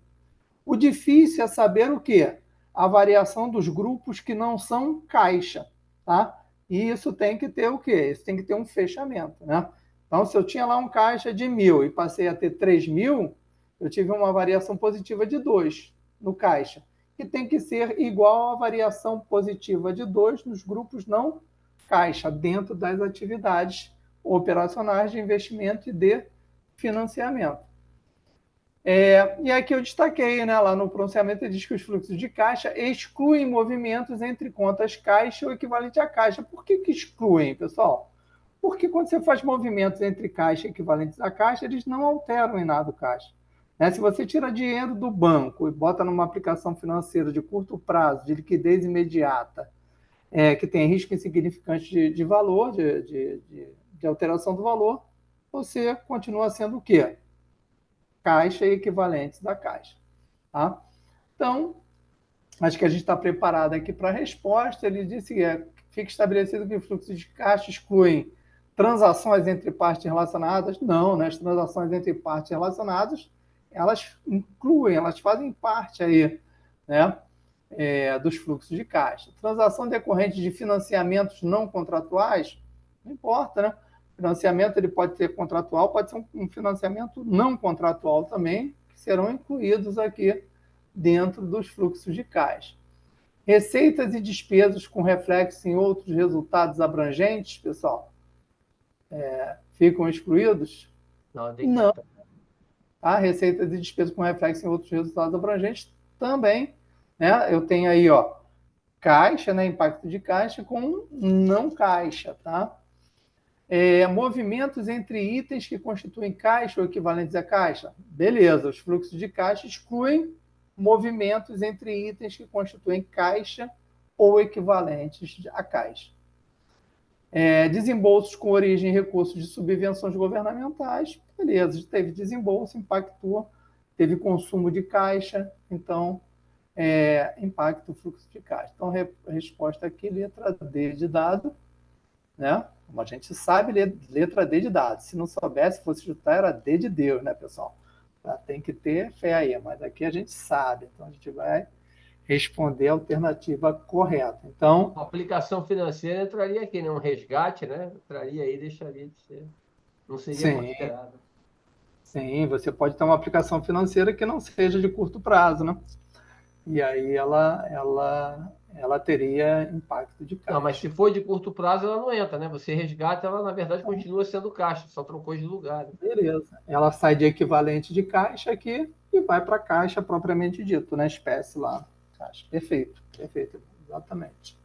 O difícil é saber o quê? A variação dos grupos que não são caixa, tá? E isso tem que ter o quê? Isso tem que ter um fechamento, né? Então, se eu tinha lá um caixa de 1.000 e passei a ter 3.000, eu tive uma variação positiva de 2 no caixa, que tem que ser igual à variação positiva de 2 nos grupos não caixa, dentro das atividades operacionais de investimento e de financiamento. E aqui eu destaquei, né, lá no pronunciamento, ele diz que os fluxos de caixa excluem movimentos entre contas caixa ou equivalente a caixa. Por que excluem, pessoal? Porque quando você faz movimentos entre caixa e equivalentes a caixa, eles não alteram em nada o caixa. Se você tira dinheiro do banco e bota numa aplicação financeira de curto prazo, de liquidez imediata, que tem risco insignificante de valor, de alteração do valor, você continua sendo o quê? Caixa e equivalentes da caixa. Tá? Então, acho que a gente está preparado aqui para a resposta. Ele disse que fica estabelecido que o fluxo de caixa exclui transações entre partes relacionadas. Não, né? As transações entre partes relacionadas, elas incluem, elas fazem parte aí, né? Dos fluxos de caixa. Transação decorrente de financiamentos não contratuais, não importa, né? Financiamento ele pode ser contratual, pode ser um financiamento não contratual também, que serão incluídos aqui dentro dos fluxos de caixa. Receitas e despesas com reflexo em outros resultados abrangentes, pessoal, ficam excluídos? Não. Tá? Receitas e despesas com reflexo em outros resultados abrangentes também, né? Eu tenho aí, ó, caixa, né? Impacto de caixa com não caixa, tá? Movimentos entre itens que constituem caixa ou equivalentes a caixa. Beleza, os fluxos de caixa excluem movimentos entre itens que constituem caixa ou equivalentes a caixa. Desembolsos com origem em recursos de subvenções governamentais. Beleza, teve desembolso, impactou, teve consumo de caixa, então impacta o fluxo de caixa. Então, resposta aqui, letra D de dado, né? Como a gente sabe, letra D de dados. Se não soubesse, fosse chutar, era D de Deus, né, pessoal? Tem que ter fé aí, mas aqui a gente sabe. Então, a gente vai responder a alternativa correta. Então, a aplicação financeira entraria aqui, né? Um resgate, né? Entraria aí, deixaria de ser. Não seria considerado. Sim, você pode ter uma aplicação financeira que não seja de curto prazo, né? E aí ela teria impacto de caixa. Não, mas se for de curto prazo, ela não entra, né? Você resgata, ela na verdade continua sendo caixa, só trocou de lugar. Né? Beleza. Ela sai de equivalente de caixa aqui e vai para a caixa propriamente dito, né? Espécie lá. Caixa. Perfeito, exatamente.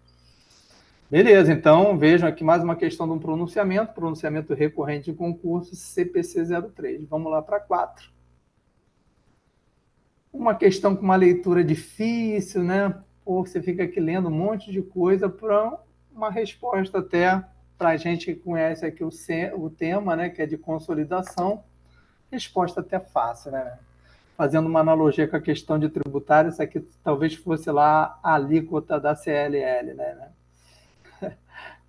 Beleza, então vejam aqui mais uma questão de um pronunciamento recorrente de concurso CPC 03. Vamos lá para 4. Uma questão com uma leitura difícil, né? Pô, você fica aqui lendo um monte de coisa para uma resposta até para a gente que conhece aqui o tema, né? Que é de consolidação. Resposta até fácil, né? Fazendo uma analogia com a questão de tributário, isso aqui talvez fosse lá a alíquota da CLL, né?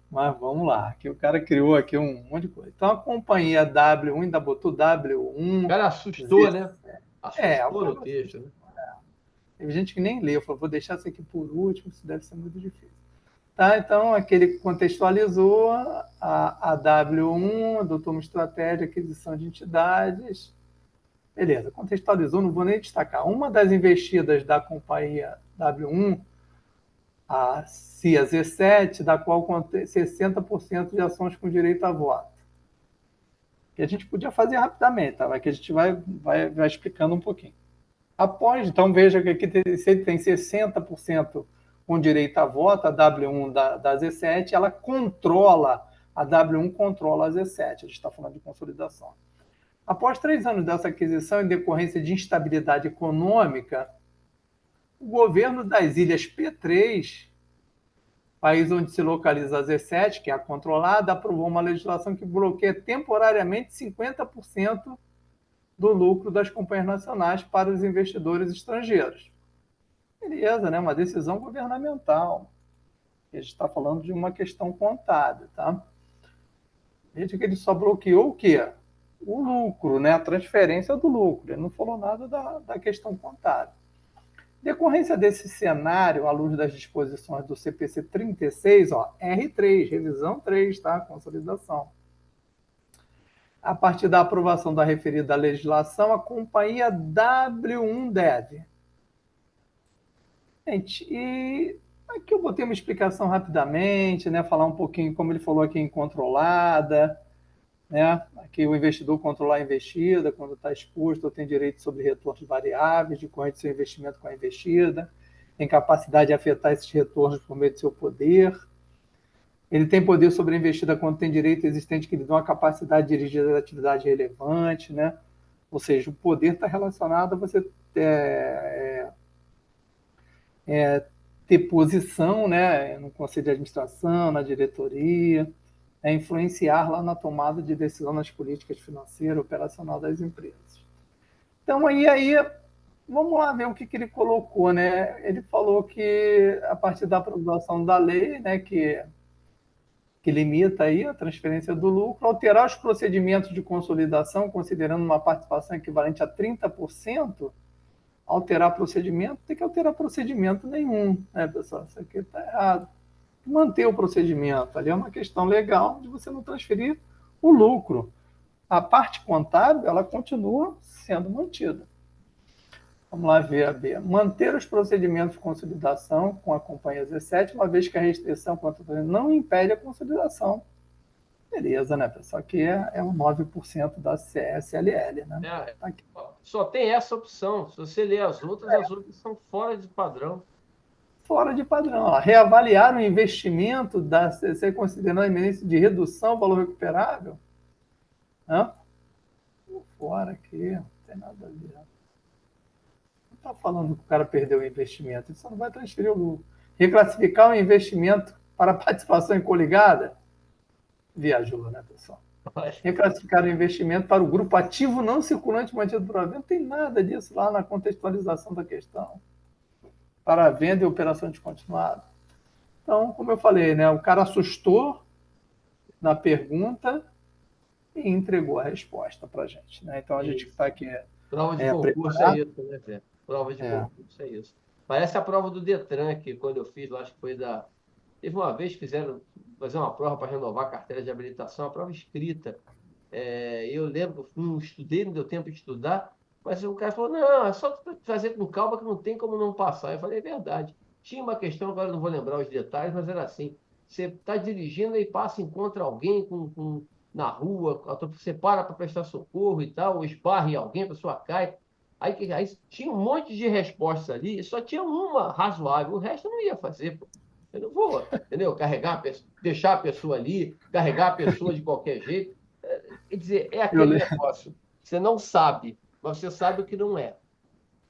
Mas vamos lá, que o cara criou aqui um monte de coisa. Então a companhia W1 ainda botou W1. O cara assustou, né? Assustou no texto, né? Tem gente que nem leu, falou, vou deixar isso aqui por último, isso deve ser muito difícil. Tá, então, aqui ele contextualizou a W1, adotou uma estratégia de aquisição de entidades. Beleza, contextualizou, não vou nem destacar. Uma das investidas da companhia W1, a CIA Z7, da qual contém 60% de ações com direito a voto. Que a gente podia fazer rapidamente, tá? Mas que a gente vai explicando um pouquinho. Após, então, veja que aqui tem 60% com direito a voto, a W1 da Z7, ela controla, a W1 controla a Z7, a gente está falando de consolidação. Após 3 anos dessa aquisição, em decorrência de instabilidade econômica, o governo das Ilhas P3, país onde se localiza a Z7, que é a controlada, aprovou uma legislação que bloqueia temporariamente 50% do lucro das companhias nacionais para os investidores estrangeiros. Beleza, né? Uma decisão governamental. A gente está falando de uma questão contábil, tá? Veja que ele só bloqueou o quê? O lucro, né? A transferência do lucro. Ele não falou nada da questão contábil. Decorrência desse cenário, à luz das disposições do CPC 36, ó, R3, revisão 3, tá? Consolidação. A partir da aprovação da referida legislação, a companhia W1 deve. Gente, e aqui eu botei uma explicação rapidamente, né? Falar um pouquinho, como ele falou aqui, em controlada, né? Aqui o investidor controlar a investida, quando está exposto, ou tem direito sobre retornos variáveis, decorrente do seu investimento com a investida, tem capacidade de afetar esses retornos por meio do seu poder. Ele tem poder sobre a investida quando tem direito existente que lhe dá uma capacidade de dirigir a atividade relevante, né? Ou seja, o poder está relacionado a você ter posição, né, no conselho de administração, na diretoria, influenciar lá na tomada de decisão nas políticas financeiras, operacional das empresas. Então, aí vamos lá ver o que ele colocou, né? Ele falou que a partir da aprovação da lei, né, que limita aí a transferência do lucro, alterar os procedimentos de consolidação, considerando uma participação equivalente a 30%, alterar procedimento, tem que alterar procedimento nenhum, né, pessoal? Isso aqui está errado. Manter o procedimento, ali é uma questão legal de você não transferir o lucro. A parte contábil, ela continua sendo mantida. Vamos lá ver a B. Manter os procedimentos de consolidação com a companhia Z7, uma vez que a restrição contra não impede a consolidação. Beleza, né, pessoal? Aqui é o 9% da CSLL, né? Tá aqui. Só tem essa opção. Se você ler as outras são fora de padrão. Fora de padrão. Ó. Reavaliar o investimento da CC considerando a iminência de redução do valor recuperável. Hã? Fora aqui, não tem nada a ver. Não está falando que o cara perdeu o investimento, ele só não vai transferir o lucro. Reclassificar o investimento para participação em coligada. Viajou, né, pessoal? Reclassificar o investimento para o grupo ativo não circulante mantido por venda. Não tem nada disso lá na contextualização da questão. Para a venda e operação descontinuada. Então, como eu falei, né, o cara assustou na pergunta e entregou a resposta para a gente. Né? Então, a gente está aqui. Prova de concurso é isso, né, Zé? Prova de concurso é isso. Parece a prova do Detran, que quando eu fiz, eu acho que foi da. Teve uma vez que fizeram fazer uma prova para renovar a carteira de habilitação, uma prova escrita. Eu lembro que eu não estudei, não deu tempo de estudar, mas o cara falou: não, é só fazer com calma que não tem como não passar. Eu falei: é verdade. Tinha uma questão, agora não vou lembrar os detalhes, mas era assim: você está dirigindo e passa, encontra alguém na rua, você para prestar socorro e tal, ou esbarra em alguém, a pessoa cai. Aí tinha um monte de respostas ali, só tinha uma razoável, o resto eu não ia fazer, pô. Eu não vou, entendeu? Deixar a pessoa ali, carregar a pessoa de qualquer jeito. Quer dizer, é aquele negócio. Você não sabe, mas você sabe o que não é.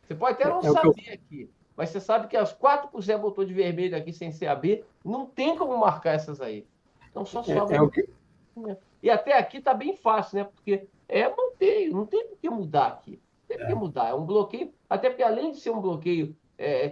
Você pode até não saber aqui, mas você sabe que as 4 que o Zé botou de vermelho aqui sem ser AB, não tem como marcar essas aí. Então só sobra. E até aqui está bem fácil, né? Porque mantém, não tem por que mudar aqui. Não tem por que mudar. É um bloqueio, até porque além de ser um bloqueio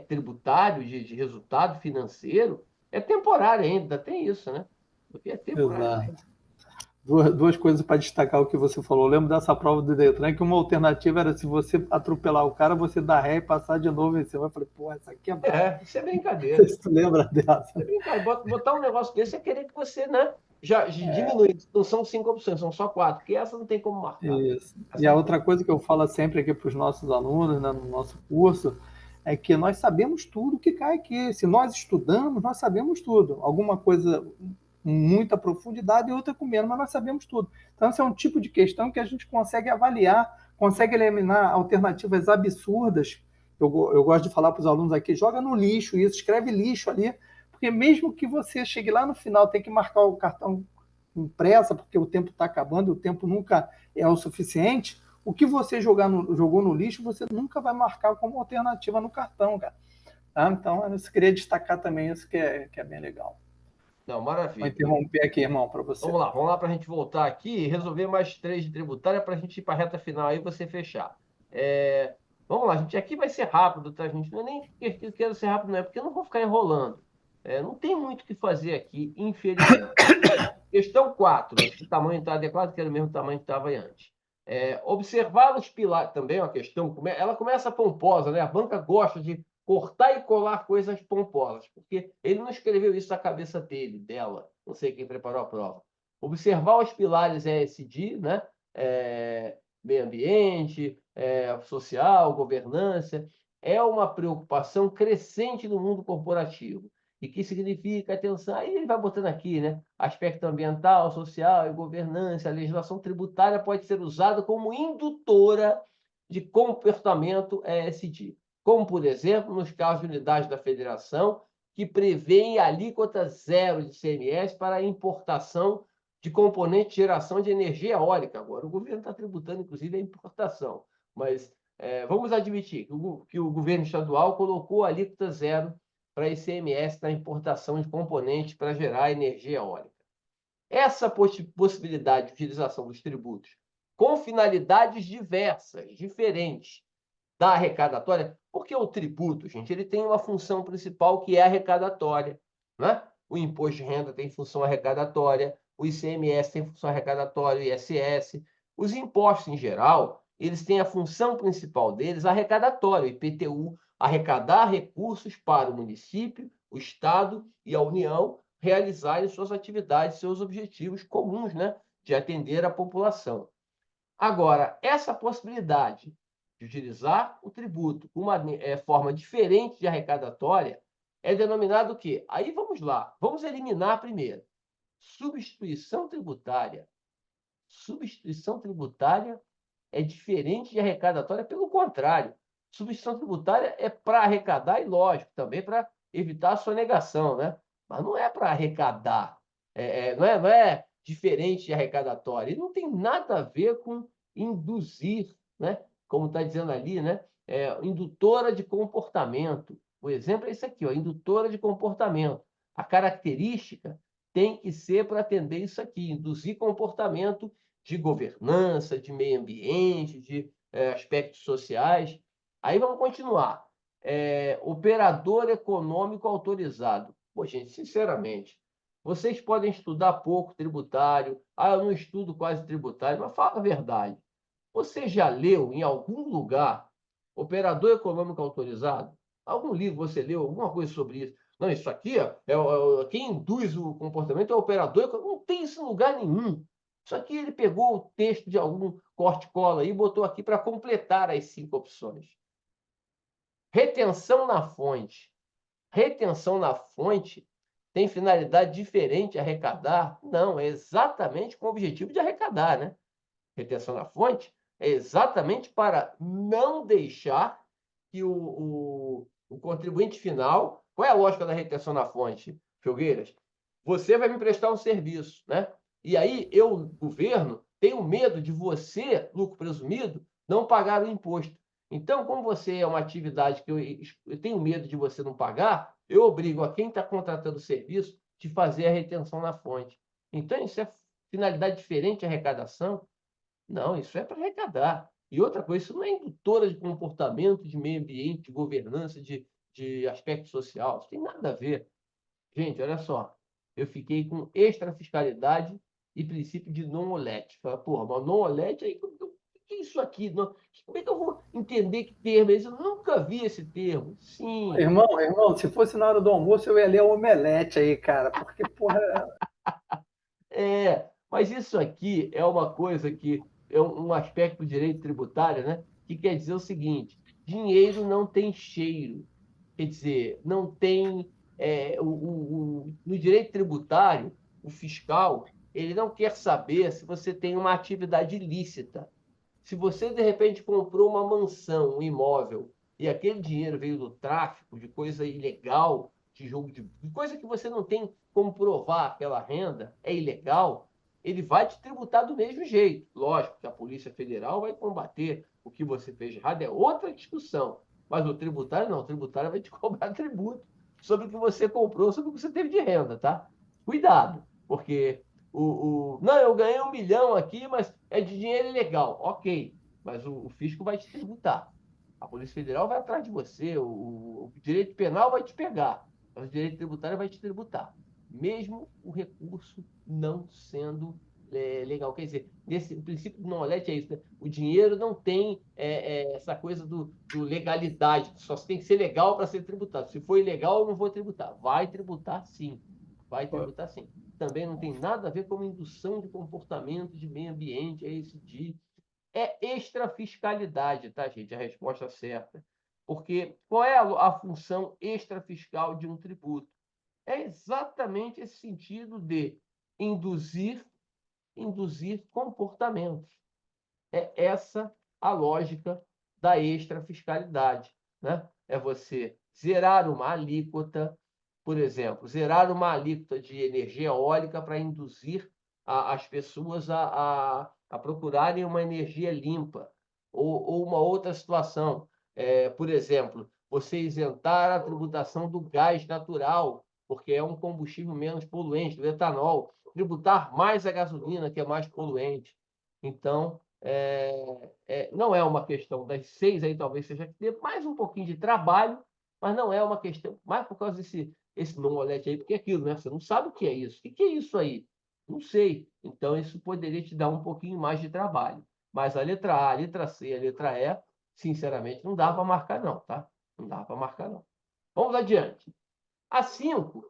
tributário, de resultado financeiro, é temporário ainda, tem isso, né? Porque é temporário. Exato. Duas coisas para destacar o que você falou. Eu lembro dessa prova do Detran, que uma alternativa era se você atropelar o cara, você dar ré e passar de novo em cima. Eu falei, pô, essa aqui é brava. Isso é brincadeira. Você lembra dessa? Isso é brincadeira. Botar um negócio desse é querer que você, né? Já diminui. Não são 5 opções, são só 4, porque essa não tem como marcar. Isso. E a outra coisa que eu falo sempre aqui para os nossos alunos, né, no nosso curso, é que nós sabemos tudo que cai aqui. Se nós estudamos, nós sabemos tudo. Alguma coisa com muita profundidade e outra com menos, mas nós sabemos tudo. Então, esse é um tipo de questão que a gente consegue avaliar, consegue eliminar alternativas absurdas. Eu gosto de falar para os alunos aqui, joga no lixo isso, escreve lixo ali, porque mesmo que você chegue lá no final, tem que marcar o cartão com pressa, porque o tempo está acabando, o tempo nunca é o suficiente, o que você jogou no lixo, você nunca vai marcar como alternativa no cartão, cara. Tá? Então, eu queria destacar também isso que é bem legal. Não, maravilha. Vou interromper aqui, irmão, para você. Vamos lá para a gente voltar aqui e resolver mais 3 de tributária para a gente ir para a reta final aí e você fechar. Vamos lá, gente. Aqui vai ser rápido, tá, gente? Não é nem que quero ser rápido, não é porque eu não vou ficar enrolando. Não tem muito o que fazer aqui, infelizmente. Questão 4, se o tamanho está adequado, que era o mesmo tamanho que estava antes. Observar os pilares, também é uma questão, ela começa pomposa, né? A banca gosta de cortar e colar coisas pomposas, porque ele não escreveu isso na cabeça dela, não sei quem preparou a prova. Observar os pilares ESG, né? Meio ambiente, social, governança, é uma preocupação crescente no mundo corporativo. E que significa, atenção, aí ele vai botando aqui, né? Aspecto ambiental, social e governança. A legislação tributária pode ser usada como indutora de comportamento ESG, como, por exemplo, nos casos de unidades da federação, que prevêem alíquota zero de CMS para a importação de componente de geração de energia eólica. Agora, o governo está tributando, inclusive, a importação. Mas vamos admitir que o governo estadual colocou a alíquota zero para ICMS na importação de componentes para gerar energia eólica. Essa possibilidade de utilização dos tributos com finalidades diversas, diferentes da arrecadatória, porque o tributo, gente, ele tem uma função principal que é arrecadatória, né? O imposto de renda tem função arrecadatória, o ICMS tem função arrecadatória, o ISS. Os impostos, em geral, eles têm a função principal deles arrecadatória, o IPTU, arrecadar recursos para o município, o Estado e a União realizarem suas atividades, seus objetivos comuns, né? De atender a população. Agora, essa possibilidade de utilizar o tributo com uma forma diferente de arrecadatória é denominado o quê? Aí vamos lá, vamos eliminar primeiro. Substituição tributária. Substituição tributária é diferente de arrecadatória, pelo contrário. Substituição tributária é para arrecadar e, lógico, também para evitar a sonegação, né? Mas não é para arrecadar. Não é diferente de arrecadatória. E não tem nada a ver com induzir, né? Como está dizendo ali, né? Indutora de comportamento. O exemplo é esse aqui, ó, indutora de comportamento. A característica tem que ser para atender isso aqui, induzir comportamento de governança, de meio ambiente, de aspectos sociais. Aí vamos continuar. Operador econômico autorizado. Pô, gente, sinceramente, vocês podem estudar pouco tributário. Eu não estudo quase tributário, mas fala a verdade. Você já leu em algum lugar operador econômico autorizado? Algum livro você leu, alguma coisa sobre isso? Não, isso aqui quem induz o comportamento é o operador. Não tem isso em lugar nenhum. Isso aqui ele pegou o texto de algum corte-cola e botou aqui para completar as 5 opções. Retenção na fonte. Retenção na fonte tem finalidade diferente de arrecadar? Não, é exatamente com o objetivo de arrecadar, né? Retenção na fonte é exatamente para não deixar que o contribuinte final... Qual é a lógica da retenção na fonte, Filgueiras? Você vai me prestar um serviço, né? E aí eu, governo, tenho medo de você, lucro presumido, não pagar o imposto. Então, como você é uma atividade que eu tenho medo de você não pagar, eu obrigo a quem está contratando o serviço de fazer a retenção na fonte. Então, isso é finalidade diferente de arrecadação? Não, isso é para arrecadar. E outra coisa, isso não é indutora de comportamento, de meio ambiente, de governança, de aspecto social. Isso tem nada a ver. Gente, olha só. Eu fiquei com extrafiscalidade e princípio de non-olete. Fala, porra, mas non-olete, aí, o que é isso aqui? Não, como é que eu vou entender que termo é esse? Eu nunca vi esse termo. Sim. Irmão, se fosse na hora do almoço, eu ia ler o omelete aí, cara, porque, porra, Mas isso aqui é uma coisa que é um aspecto do direito tributário, né? Que quer dizer o seguinte: dinheiro não tem cheiro. Quer dizer, não tem. No direito tributário, o fiscal ele não quer saber se você tem uma atividade ilícita. Se você, de repente, comprou uma mansão, um imóvel, e aquele dinheiro veio do tráfico, de coisa ilegal, de jogo de coisa que você não tem como provar aquela renda, é ilegal, ele vai te tributar do mesmo jeito. Lógico que a Polícia Federal vai combater o que você fez de errado, é outra discussão. Mas o tributário não, o tributário vai te cobrar tributo sobre o que você comprou, sobre o que você teve de renda, tá? Cuidado, porque não, eu ganhei 1 milhão aqui, mas é de dinheiro ilegal. Ok, mas o fisco vai te tributar. A Polícia Federal vai atrás de você, o direito penal vai te pegar. O direito tributário vai te tributar, mesmo o recurso não sendo legal. Quer dizer, o princípio do non-olete é isso, né? O dinheiro não tem essa coisa do legalidade, só tem que ser legal para ser tributado. Se for ilegal, eu não vou tributar. Vai tributar sim. Vai tributar sim. Também não tem nada a ver com indução de comportamento de meio ambiente, é esse de extrafiscalidade, tá, gente? A resposta certa. Porque qual é a função extrafiscal de um tributo? É exatamente esse sentido de induzir, induzir comportamentos. É essa a lógica da extrafiscalidade, né? É você zerar uma alíquota, por exemplo, zerar uma alíquota de energia eólica para induzir as pessoas a procurarem uma energia limpa. Ou uma outra situação, por exemplo, você isentar a tributação do gás natural, porque é um combustível menos poluente, do etanol, tributar mais a gasolina, que é mais poluente. Então, não é uma questão das 6, aí talvez seja que ter mais um pouquinho de trabalho, mas não é uma questão, mais por causa desse non-olete aí, porque é aquilo, né? Você não sabe o que é isso. O que é isso aí? Não sei. Então, isso poderia te dar um pouquinho mais de trabalho. Mas a letra A, a letra C, a letra E, sinceramente, não dá para marcar, não, tá? Não dá para marcar, não. Vamos adiante. A 5,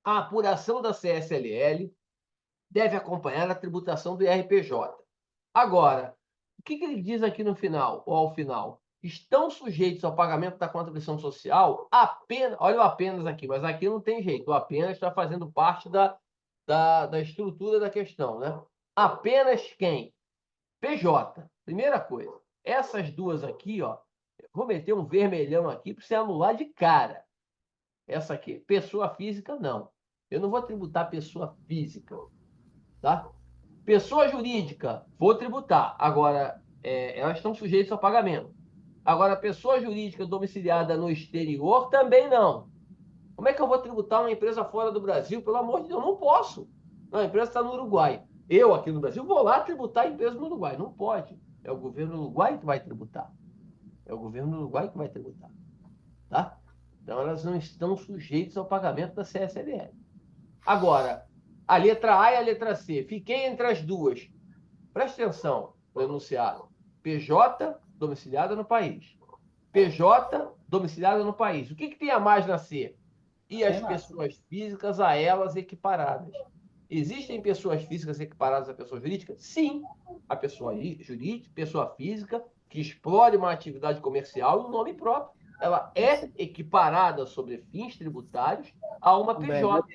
a apuração da CSLL deve acompanhar a tributação do IRPJ. Agora, o que ele diz aqui no final, ou ao final? Estão sujeitos ao pagamento da contribuição social apenas, olha o apenas aqui, mas aqui não tem jeito, o apenas está fazendo parte da estrutura da questão, né? Apenas quem? PJ, primeira coisa. Essas duas aqui, ó, vou meter um vermelhão aqui para você anular de cara. Essa aqui, pessoa física, não. Eu não vou tributar pessoa física, tá? Pessoa jurídica, vou tributar. Agora, elas estão sujeitas ao pagamento. Agora, pessoa jurídica domiciliada no exterior, também não. Como é que eu vou tributar uma empresa fora do Brasil? Pelo amor de Deus, não posso. Não, a empresa está no Uruguai. Eu, aqui no Brasil, vou lá tributar a empresa no Uruguai. Não pode. É o governo uruguai que vai tributar. É o governo uruguai que vai tributar. Tá? Então, elas não estão sujeitas ao pagamento da CSLL. Agora, a letra A e a letra C. Fiquei entre as duas. Preste atenção no enunciado. PJ domiciliada no país. PJ domiciliada no país. O que tem a mais na C? E as pessoas físicas a elas equiparadas. Existem pessoas físicas equiparadas à pessoa jurídica? Sim. A pessoa jurídica, pessoa física, que explore uma atividade comercial em nome próprio. Ela é equiparada sobre fins tributários a uma PJ.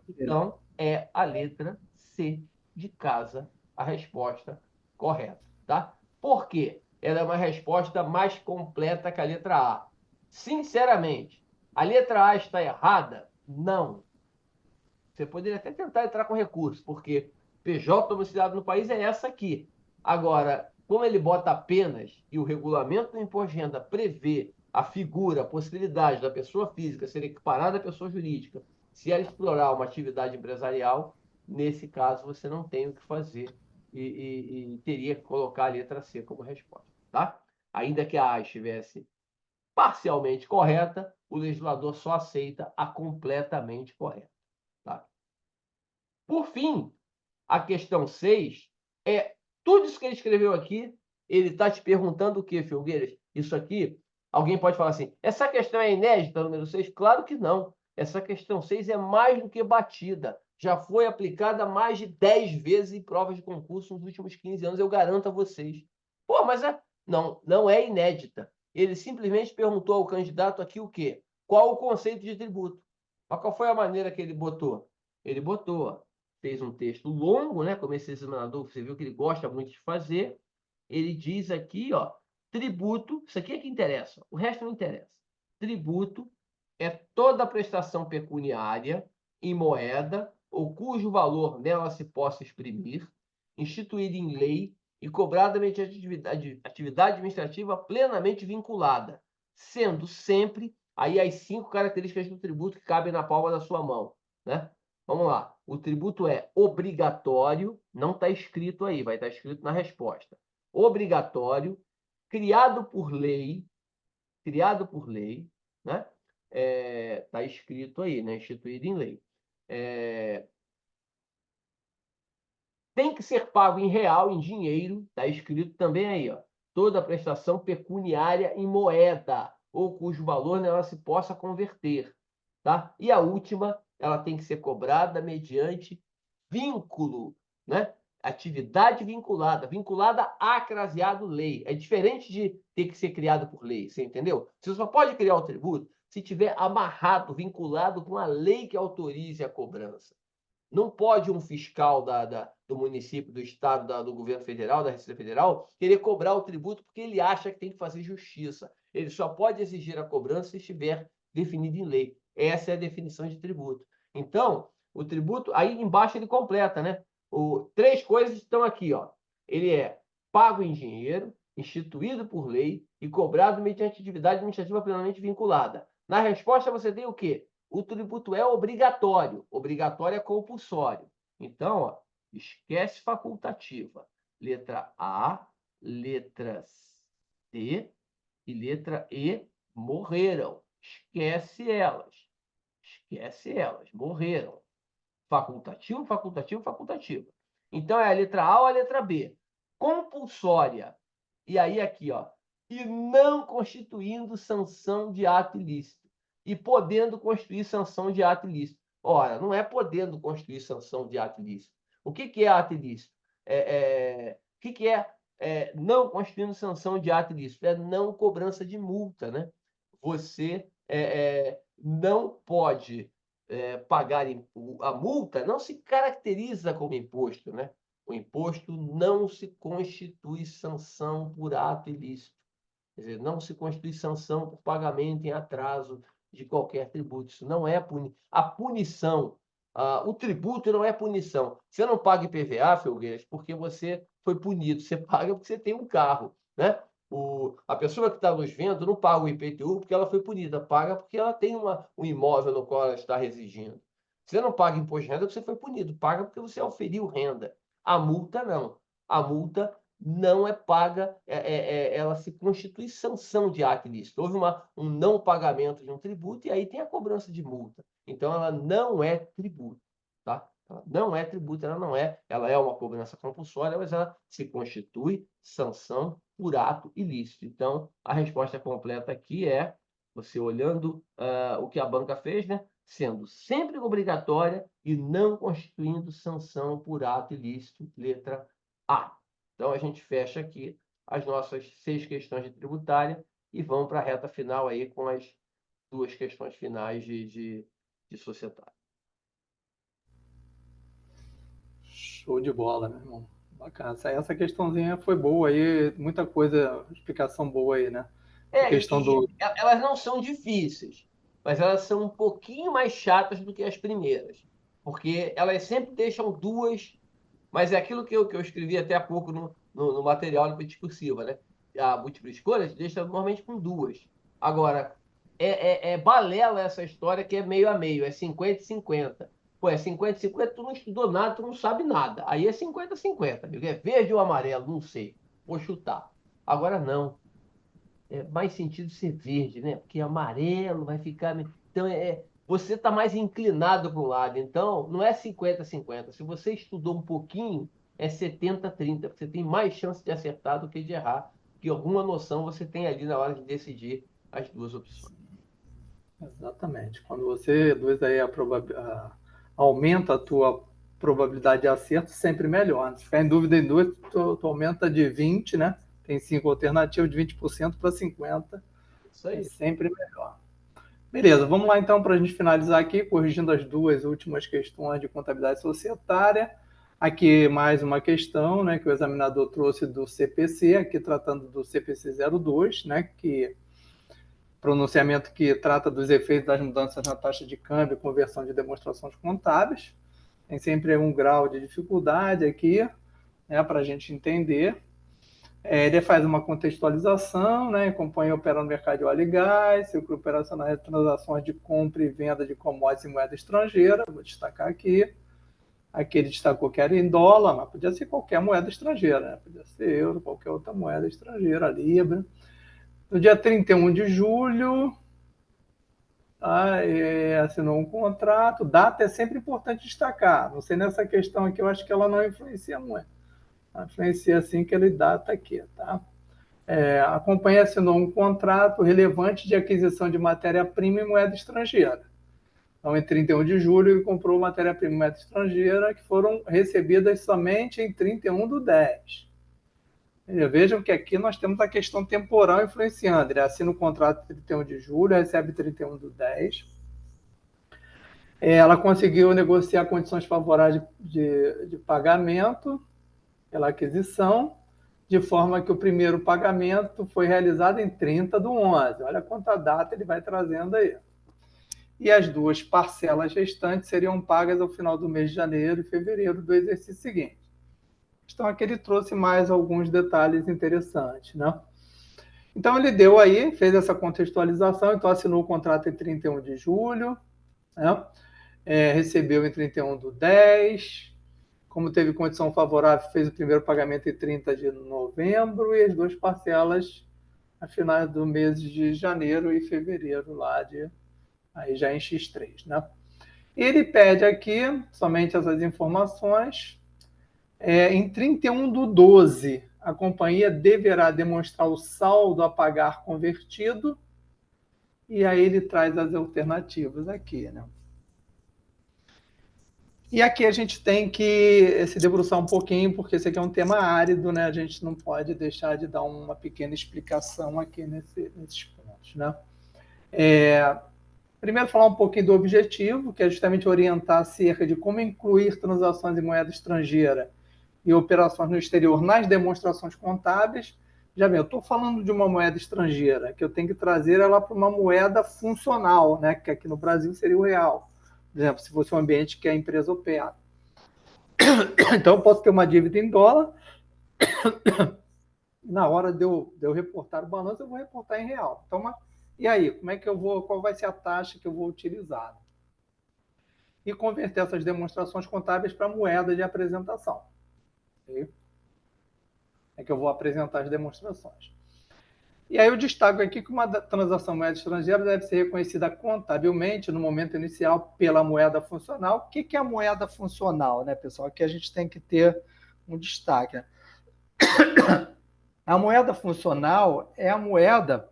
Então, é a letra C de casa a resposta correta, tá? Por quê? Ela é uma resposta mais completa que a letra A. Sinceramente, a letra A está errada? Não. Você poderia até tentar entrar com recurso, porque PJ domiciliado no país é essa aqui. Agora, como ele bota apenas e o regulamento do imposto de renda prevê a figura, a possibilidade da pessoa física ser equiparada à pessoa jurídica, se ela explorar uma atividade empresarial, nesse caso você não tem o que fazer e teria que colocar a letra C como resposta, tá? Ainda que a A estivesse parcialmente correta, o legislador só aceita a completamente correta. Tá? Por fim, a questão 6 é tudo isso que ele escreveu aqui, ele está te perguntando o quê, Filgueiras? Isso aqui, alguém pode falar assim, essa questão é inédita, número 6? Claro que não. Essa questão 6 é mais do que batida. Já foi aplicada mais de 10 vezes em provas de concurso nos últimos 15 anos, eu garanto a vocês. Pô, mas não é inédita. Ele simplesmente perguntou ao candidato aqui o quê? Qual o conceito de tributo? Mas qual foi a maneira que ele botou? Ele botou, fez um texto longo, né? Como esse examinador, você viu que ele gosta muito de fazer. Ele diz aqui, ó, tributo, isso aqui é que interessa, o resto não interessa. Tributo é toda prestação pecuniária em moeda ou cujo valor nela se possa exprimir, instituída em lei e cobrada mediante atividade administrativa plenamente vinculada, sendo sempre aí as 5 características do tributo que cabem na palma da sua mão, né? Vamos lá. O tributo é obrigatório, não está escrito aí, vai estar escrito na resposta. Obrigatório, criado por lei, né? Está escrito aí, né? Instituído em lei. Tem que ser pago em real, em dinheiro, está escrito também aí, ó. Toda prestação pecuniária em moeda, ou cujo valor nela se possa converter, tá? E a última, ela tem que ser cobrada mediante vínculo, né? Atividade vinculada, vinculada a craseado lei. É diferente de ter que ser criado por lei, você entendeu? Você só pode criar o tributo se tiver amarrado, vinculado com a lei que autorize a cobrança. Não pode um fiscal do município, do estado, do governo federal, da Receita Federal, querer cobrar o tributo porque ele acha que tem que fazer justiça. Ele só pode exigir a cobrança se estiver definido em lei. Essa é a definição de tributo. Então, o tributo, aí embaixo ele completa, né? Três coisas estão aqui, ó. Ele é pago em dinheiro, instituído por lei e cobrado mediante atividade administrativa plenamente vinculada. Na resposta, você tem o quê? O tributo é obrigatório. Obrigatório é compulsório. Então, ó, esquece facultativa. Letra A, letra C e letra E morreram. Esquece elas. Esquece elas. Morreram. Facultativo, facultativo, facultativo. Então, é a letra A ou a letra B. Compulsória. E aí, aqui, ó. E não constituindo sanção de ato ilícito. E podendo constituir sanção de ato ilícito. Ora, não é podendo constituir sanção de ato ilícito. O que é ato ilícito? O que é não constituindo sanção de ato ilícito? É não cobrança de multa, né? Você não pode pagar a multa, não se caracteriza como imposto, né? O imposto não se constitui sanção por ato ilícito. Quer dizer, não se constitui sanção por pagamento em atraso de qualquer tributo. Isso não é a punição. O tributo não é punição. Você não paga IPVA, Felgueiras, porque você foi punido. Você paga porque você tem um carro, né? A pessoa que está nos vendo não paga o IPTU porque ela foi punida, paga porque ela tem um imóvel no qual ela está residindo. Você não paga imposto de renda porque você foi punido, paga porque você auferiu renda. A multa não. A multa não é paga, ela se constitui sanção de ato ilícito. Houve um não pagamento de um tributo e aí tem a cobrança de multa. Então, ela não é tributo, tá? Ela não é tributo, ela é uma cobrança compulsória, mas ela se constitui sanção por ato ilícito. Então, a resposta completa aqui é, você olhando o que a banca fez, né? Sendo sempre obrigatória e não constituindo sanção por ato ilícito, letra A. Então, a gente fecha aqui as nossas 6 questões de tributária e vamos para a reta final aí com as 2 questões finais de societário. Show de bola, meu irmão. Bacana. Essa questãozinha foi boa aí, muita coisa, explicação boa aí, né? Essa questão do. Elas não são difíceis, mas elas são um pouquinho mais chatas do que as primeiras, porque elas sempre deixam duas, mas é aquilo que eu escrevi até há pouco no material discursiva, né? A múltipla escolha deixa normalmente com duas. Agora, balela essa história que é meio a meio, é 50-50. Pô, é 50-50, tu não estudou nada, tu não sabe nada. Aí é 50-50, amigo. É verde ou amarelo, não sei. Vou chutar. Agora não, mais sentido ser verde, né? Porque amarelo vai ficar. Então, você está mais inclinado para um lado. Então, não é 50-50. Se você estudou um pouquinho, é 70-30. Você tem mais chance de acertar do que de errar. Que alguma noção você tem ali na hora de decidir as duas opções. Exatamente. Quando você reduz aí aumenta a tua probabilidade de acerto, sempre melhor. Se ficar em dúvida em duas, tu aumenta de 20, né? Tem 5 alternativas, de 20% para 50%. Isso aí. É sempre melhor. Beleza, vamos lá então para a gente finalizar aqui, corrigindo as 2 últimas questões de contabilidade societária. Aqui mais uma questão, né, que o examinador trouxe do CPC, aqui tratando do CPC 02, né, que pronunciamento que trata dos efeitos das mudanças na taxa de câmbio e conversão de demonstrações contábeis. Tem sempre um grau de dificuldade aqui, né, para a gente entender. Ele faz uma contextualização, né, acompanha operar no mercado de óleo e gás, ciclo operacional de transações de compra e venda de commodities em moeda estrangeira, vou destacar aqui. Aqui ele destacou que era em dólar, mas podia ser qualquer moeda estrangeira, né? Podia ser euro, qualquer outra moeda estrangeira, libra. No dia 31 de julho, assinou um contrato, data é sempre importante destacar. Não sei nessa questão aqui, eu acho que ela não influencia muito. Ela influencia assim que ele data aqui, tá? A companhia assinou um contrato relevante de aquisição de matéria-prima em moeda estrangeira. Então, em 31 de julho, ele comprou matéria-prima em moeda estrangeira que foram recebidas somente em 31/10. Vejam que aqui nós temos a questão temporal influenciando. Ele assina o contrato em 31 de julho, recebe 31/10. Ela conseguiu negociar condições favoráveis de pagamento pela aquisição, de forma que o primeiro pagamento foi realizado em 30/11. Olha quanta data ele vai trazendo aí. E as duas parcelas restantes seriam pagas ao final do mês de janeiro e fevereiro do exercício seguinte. Então, aqui ele trouxe mais alguns detalhes interessantes, né? Então, ele deu aí, fez essa contextualização, então assinou o contrato em 31 de julho, né? Recebeu em 31/10, como teve condição favorável, fez o primeiro pagamento em 30 de novembro e as duas parcelas a finais do mês de janeiro e fevereiro, lá aí já em X3, né? Ele pede aqui somente essas informações. Em 31/12, a companhia deverá demonstrar o saldo a pagar convertido, e aí ele traz as alternativas aqui, né? E aqui a gente tem que se debruçar um pouquinho, porque esse aqui é um tema árido, né? A gente não pode deixar de dar uma pequena explicação aqui nesses pontos, né? Primeiro, falar um pouquinho do objetivo, que é justamente orientar acerca de como incluir transações em moeda estrangeira e operações no exterior nas demonstrações contábeis. Já bem, eu estou falando de uma moeda estrangeira, que eu tenho que trazer ela para uma moeda funcional, né? Que aqui no Brasil seria o real. Por exemplo, se fosse um ambiente que a empresa opera. Então, eu posso ter uma dívida em dólar. Na hora de eu reportar o balanço, eu vou reportar em real. Então, e aí, como é que eu vou? Qual vai ser a taxa que eu vou utilizar? E converter essas demonstrações contábeis para moeda de apresentação. Okay? É que eu vou apresentar as demonstrações. E aí eu destaco aqui que uma transação moeda estrangeira deve ser reconhecida contabilmente no momento inicial pela moeda funcional. O que é a moeda funcional, né, pessoal? Aqui a gente tem que ter um destaque. A moeda funcional é a moeda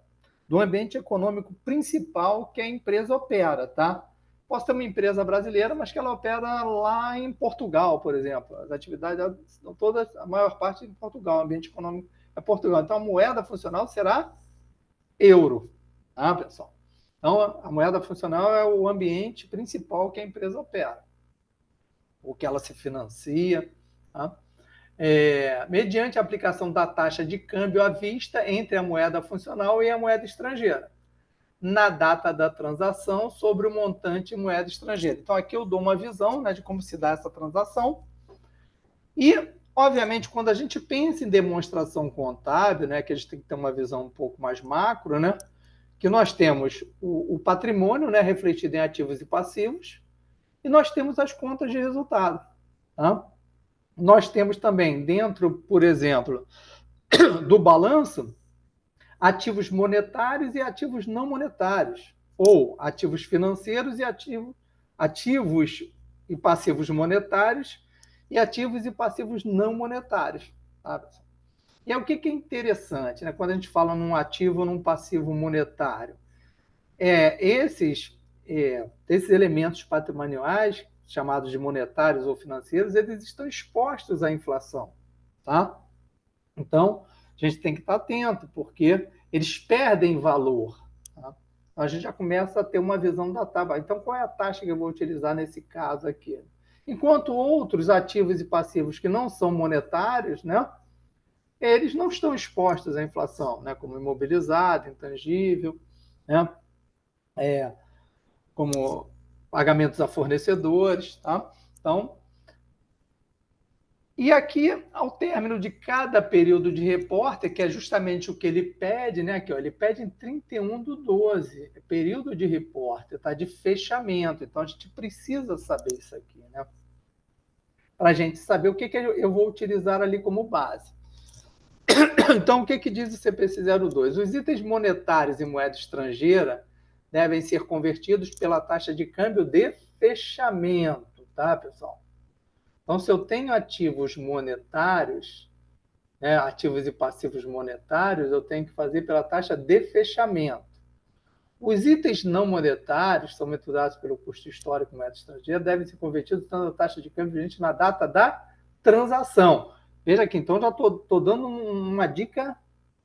do ambiente econômico principal que a empresa opera, tá? Posso ter uma empresa brasileira, mas que ela opera lá em Portugal, por exemplo. As atividades estão todas, a maior parte em Portugal, o ambiente econômico é Portugal. Então, a moeda funcional será euro, tá, pessoal? Então, a moeda funcional é o ambiente principal que a empresa opera, o que ela se financia, tá? Mediante a aplicação da taxa de câmbio à vista entre a moeda funcional e a moeda estrangeira, na data da transação, sobre o montante em moeda estrangeira. Então, aqui eu dou uma visão, né, de como se dá essa transação. E, obviamente, quando a gente pensa em demonstração contábil, né, que a gente tem que ter uma visão um pouco mais macro, né, que nós temos o patrimônio, né, refletido em ativos e passivos, e nós temos as contas de resultado. Tá? Nós temos também dentro, por exemplo, do balanço, ativos monetários e ativos não monetários, ou ativos financeiros e ativos e passivos monetários e ativos e passivos não monetários. Tá? E aí, o que é interessante, né, quando a gente fala num ativo ou num passivo monetário? Esses elementos patrimoniais, chamados de monetários ou financeiros, eles estão expostos à inflação. Tá? Então, a gente tem que estar atento, porque eles perdem valor. Tá? A gente já começa a ter uma visão da taxa. Então, qual é a taxa que eu vou utilizar nesse caso aqui? Enquanto outros ativos e passivos que não são monetários, né, eles não estão expostos à inflação, né, como imobilizado, intangível, né, como pagamentos a fornecedores. Tá? Então, e aqui, ao término de cada período de repórter, que é justamente o que ele pede, né? Aqui, ó, ele pede em 31/12, período de repórter, tá? De fechamento. Então, a gente precisa saber isso aqui, né? Para a gente saber o que eu vou utilizar ali como base. Então, o que diz o CPC 02? Os itens monetários em moeda estrangeira devem ser convertidos pela taxa de câmbio de fechamento, tá, pessoal? Então, se eu tenho ativos monetários, né, ativos e passivos monetários, eu tenho que fazer pela taxa de fechamento. Os itens não monetários, são meturados pelo custo histórico moeda estrangeira, devem ser convertidos tanto a taxa de câmbio vigente na data da transação. Veja aqui, então já estou dando uma dica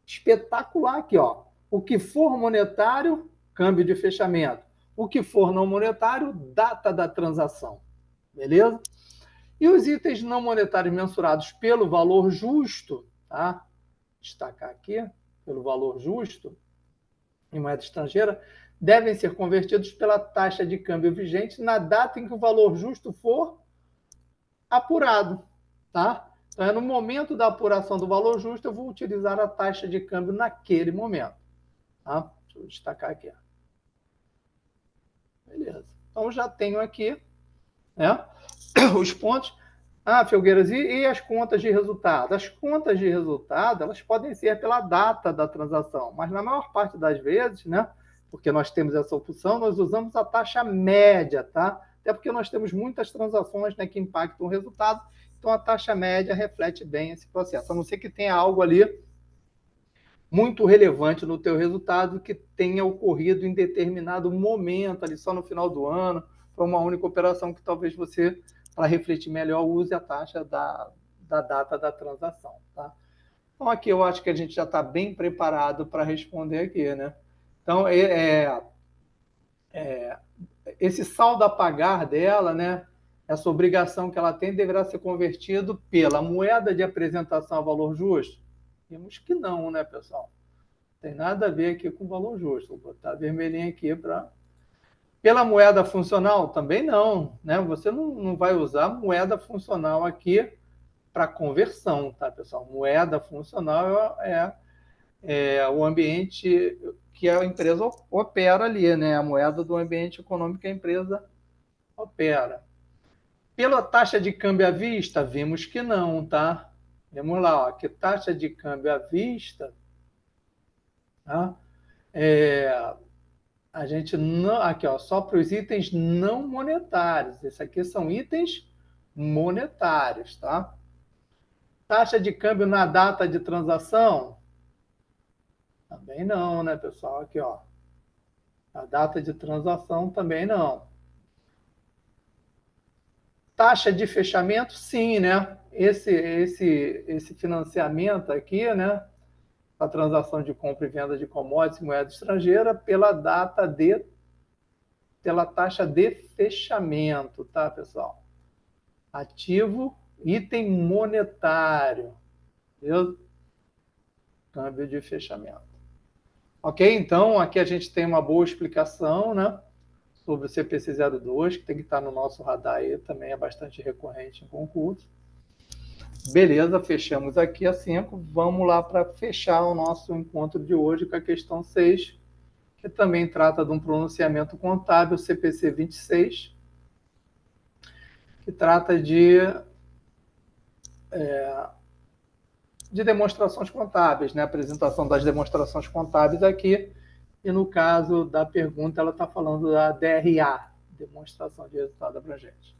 espetacular aqui, ó. O que for monetário, câmbio de fechamento. O que for não monetário, data da transação. Beleza? E os itens não monetários mensurados pelo valor justo, tá? Destacar aqui, pelo valor justo, em moeda estrangeira, devem ser convertidos pela taxa de câmbio vigente na data em que o valor justo for apurado, tá? Então, é no momento da apuração do valor justo, eu vou utilizar a taxa de câmbio naquele momento, tá? Deixa eu destacar aqui. Beleza. Então, já tenho aqui, né, os pontos. Ah, Felgueiras, e as contas de resultado? As contas de resultado, elas podem ser pela data da transação, mas na maior parte das vezes, né, porque nós temos essa opção, nós usamos a taxa média, tá? Até porque nós temos muitas transações, né, que impactam o resultado, então a taxa média reflete bem esse processo, a não ser que tenha algo ali muito relevante no teu resultado que tenha ocorrido em determinado momento, ali só no final do ano, foi uma única operação que talvez você, para refletir melhor, use a taxa da data da transação, tá? Então, aqui eu acho que a gente já está bem preparado para responder aqui, né? Então, esse saldo a pagar dela, né? Essa obrigação que ela tem deverá ser convertido pela moeda de apresentação a valor justo? Vimos que não, né, pessoal? Tem nada a ver aqui com valor justo. Vou botar vermelhinho aqui para... Pela moeda funcional? Também não, né? Você não vai usar moeda funcional aqui para conversão, tá, pessoal? Moeda funcional é o ambiente que a empresa opera ali, né? A moeda do ambiente econômico que a empresa opera. Pela taxa de câmbio à vista? Vimos que não, tá? Vamos lá, ó, que taxa de câmbio à vista, tá? A gente não... Aqui, ó, só para os itens não monetários. Esses aqui são itens monetários, tá? Taxa de câmbio na data de transação? Também não, né, pessoal? Aqui, ó. A data de transação também não. Taxa de fechamento? Sim, né? Esse financiamento aqui, né? A transação de compra e venda de commodities e moeda estrangeira pela taxa de fechamento, tá, pessoal? Ativo, item monetário, beleza? Câmbio de fechamento. Ok? Então, aqui a gente tem uma boa explicação, né, sobre o CPC-02, que tem que estar no nosso radar aí, também é bastante recorrente em concurso. Beleza, fechamos aqui a 5. Vamos lá para fechar o nosso encontro de hoje com a questão 6, que também trata de um pronunciamento contábil, CPC 26, que trata de demonstrações contábeis, né? A apresentação das demonstrações contábeis aqui, e no caso da pergunta, ela está falando da DRA, Demonstração de Resultado Abrangente.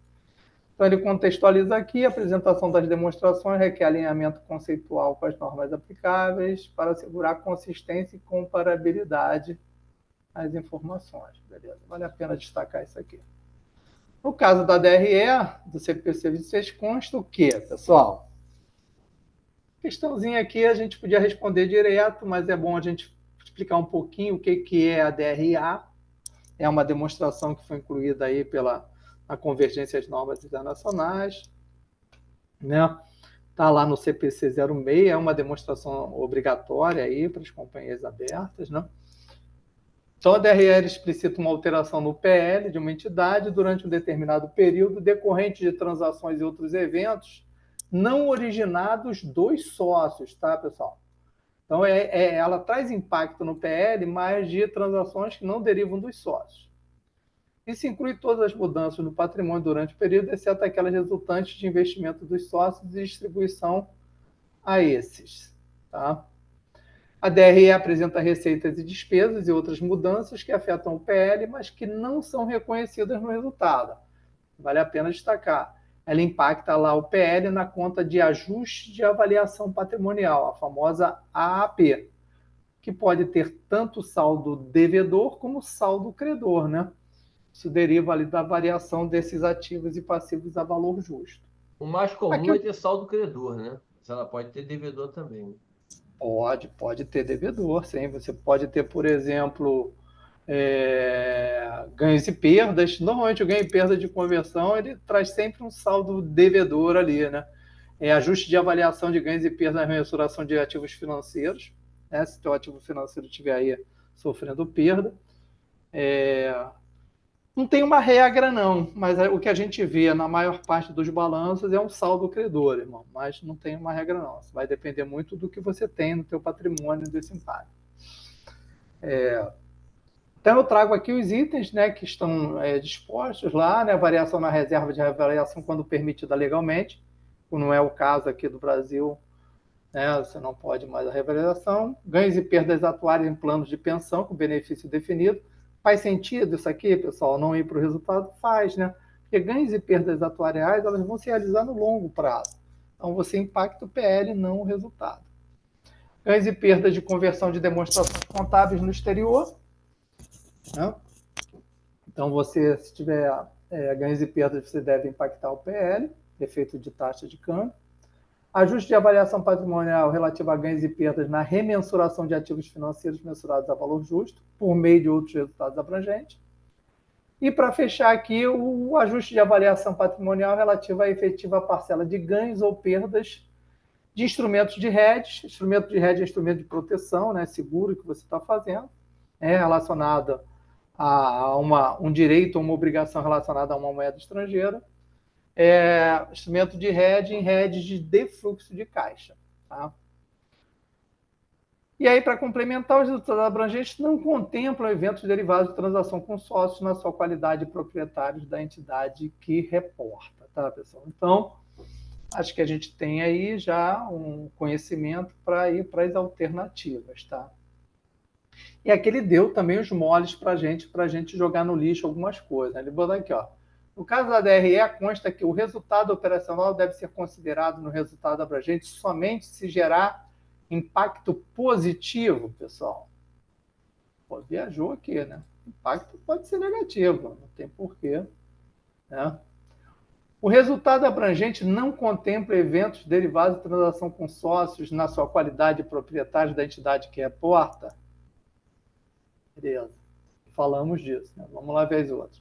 Então, ele contextualiza aqui: a apresentação das demonstrações requer alinhamento conceitual com as normas aplicáveis para assegurar consistência e comparabilidade às informações. Beleza, vale a pena destacar isso aqui. No caso da DRE, do CPC 26, consta o quê, pessoal? Questãozinha aqui a gente podia responder direto, mas é bom a gente explicar um pouquinho o que é a DRA. É uma demonstração que foi incluída aí na convergência às normas internacionais, né? Está lá no CPC 06, é uma demonstração obrigatória aí para as companhias abertas, né? Então, a DRE explicita uma alteração no PL de uma entidade durante um determinado período decorrente de transações e outros eventos não originados dos sócios, tá, pessoal? Então, ela traz impacto no PL, mas de transações que não derivam dos sócios. Isso inclui todas as mudanças no patrimônio durante o período, exceto aquelas resultantes de investimento dos sócios e distribuição a esses, tá? A DRE apresenta receitas e despesas e outras mudanças que afetam o PL, mas que não são reconhecidas no resultado. Vale a pena destacar. Ela impacta lá o PL na conta de ajuste de avaliação patrimonial, a famosa AAP, que pode ter tanto saldo devedor como saldo credor, né? Isso deriva ali da variação desses ativos e passivos a valor justo. O mais comum Aqui é ter saldo credor, né? Mas ela pode ter devedor também, né? pode ter devedor, sim. Você pode ter, por exemplo, ganhos e perdas. Normalmente o ganho e perda de conversão ele traz sempre um saldo devedor ali, né? Ajuste de avaliação de ganhos e perdas na mensuração de ativos financeiros, né? Se o teu ativo financeiro estiver aí sofrendo perda. Não tem uma regra, não, mas o que a gente vê na maior parte dos balanços é um saldo credor, irmão, mas não tem uma regra, não. Vai depender muito do que você tem no teu patrimônio desse impacto. Então, eu trago aqui os itens, né, que estão dispostos lá, né, variação na reserva de avaliação quando permitida legalmente, não é o caso aqui do Brasil, né, você não pode mais a revalorização, ganhos e perdas atuárias em planos de pensão com benefício definido. Faz sentido isso aqui, pessoal, não ir para o resultado? Faz, né? Porque ganhos e perdas atuariais, elas vão se realizar no longo prazo. Então, você impacta o PL, não o resultado. Ganhos e perdas de conversão de demonstrações contábeis no exterior, né? Então, você, se tiver ganhos e perdas, você deve impactar o PL, efeito de taxa de câmbio. Ajuste de avaliação patrimonial relativo a ganhos e perdas na remensuração de ativos financeiros mensurados a valor justo, por meio de outros resultados abrangentes. E, para fechar aqui, o ajuste de avaliação patrimonial relativo à efetiva parcela de ganhos ou perdas de instrumentos de hedge. Instrumento de hedge é instrumento de proteção, né, seguro que você está fazendo, relacionado a um direito ou uma obrigação relacionada a uma moeda estrangeira. Instrumento de hedge em hedge de defluxo de caixa. Tá? E aí, para complementar, os resultados abrangentes não contemplam eventos derivados de transação com sócios na sua qualidade de proprietários da entidade que reporta, tá, pessoal? Então, acho que a gente tem aí já um conhecimento para ir para as alternativas, tá? E aqui ele deu também os moles para a gente jogar no lixo algumas coisas. Né? Ele botou aqui, ó. No caso da DRE, consta que o resultado operacional deve ser considerado no resultado abrangente somente se gerar impacto positivo, pessoal. Pô, viajou aqui, né? Impacto pode ser negativo, não tem porquê. Né? O resultado abrangente não contempla eventos derivados de transação com sócios na sua qualidade de proprietários da entidade que reporta. Beleza. Falamos disso. Né? Vamos lá ver as outras.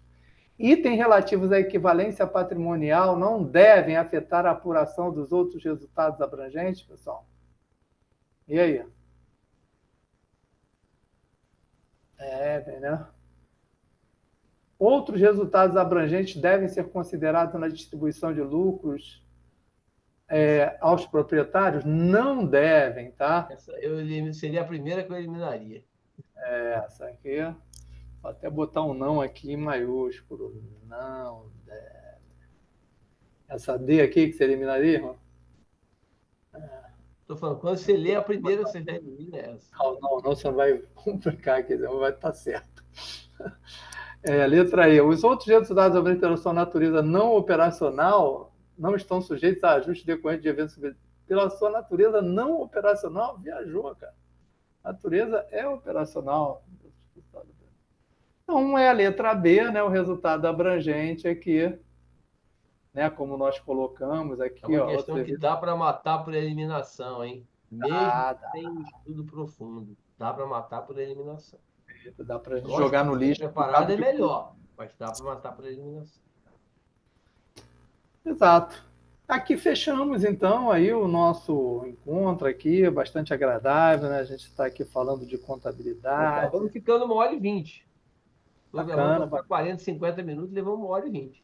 Itens relativos à equivalência patrimonial não devem afetar a apuração dos outros resultados abrangentes, pessoal? E aí? Né? Outros resultados abrangentes devem ser considerados na distribuição de lucros aos proprietários? Não devem, tá? Essa seria a primeira que eu eliminaria. Essa aqui, vou até botar um não aqui em maiúsculo. Não deve. Essa D aqui que você eliminaria, irmão? Estou falando, quando você lê a primeira, você já elimina essa. Não, você vai complicar aqui, não vai estar certo. Letra E. Os outros resultados da operação natureza não operacional não estão sujeitos a ajuste decorrente de eventos pela sua natureza não operacional. Viajou, cara. Natureza é operacional. Então, é a letra B, né, o resultado abrangente aqui, né, como nós colocamos aqui. É uma questão que dá para matar por eliminação, hein? Mesmo sem um estudo profundo. Dá para matar por eliminação. Dá para jogar no lixo. Preparado é melhor, mas dá para matar por eliminação. Exato. Aqui fechamos, então, aí o nosso encontro aqui, bastante agradável, né? A gente está aqui falando de contabilidade. Acabamos ficando 1h20. Estou gravando Bacana. 40, 50 minutos, levamos 1h20.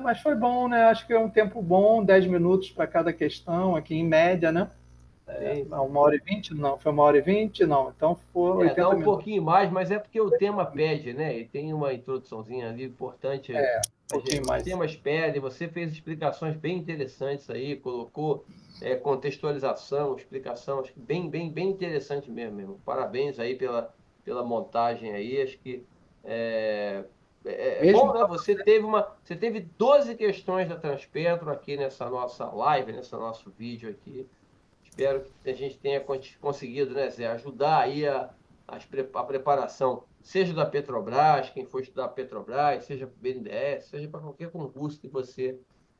Mas foi bom, né? Acho que é um tempo bom, 10 minutos para cada questão, aqui em média, né? Uma hora e 20? Não, foi 1h20? Não, então foi Dá 80 um minutos. pouquinho mais, mas é porque o tema pede, né? E tem uma introduçãozinha ali importante. Um pouquinho Os mais. temas pedem, você fez explicações bem interessantes aí, colocou contextualização, explicação, acho que bem interessante mesmo, meu irmão. Parabéns aí pela montagem aí, acho que é, é bom, Mesmo né? Você teve 12 questões da Transpetro aqui nessa nossa live, nesse nosso vídeo aqui. Espero que a gente tenha conseguido, né, Zé, ajudar aí a preparação, seja da Petrobras, quem for estudar Petrobras, seja para o BNDES, seja para qualquer concurso que você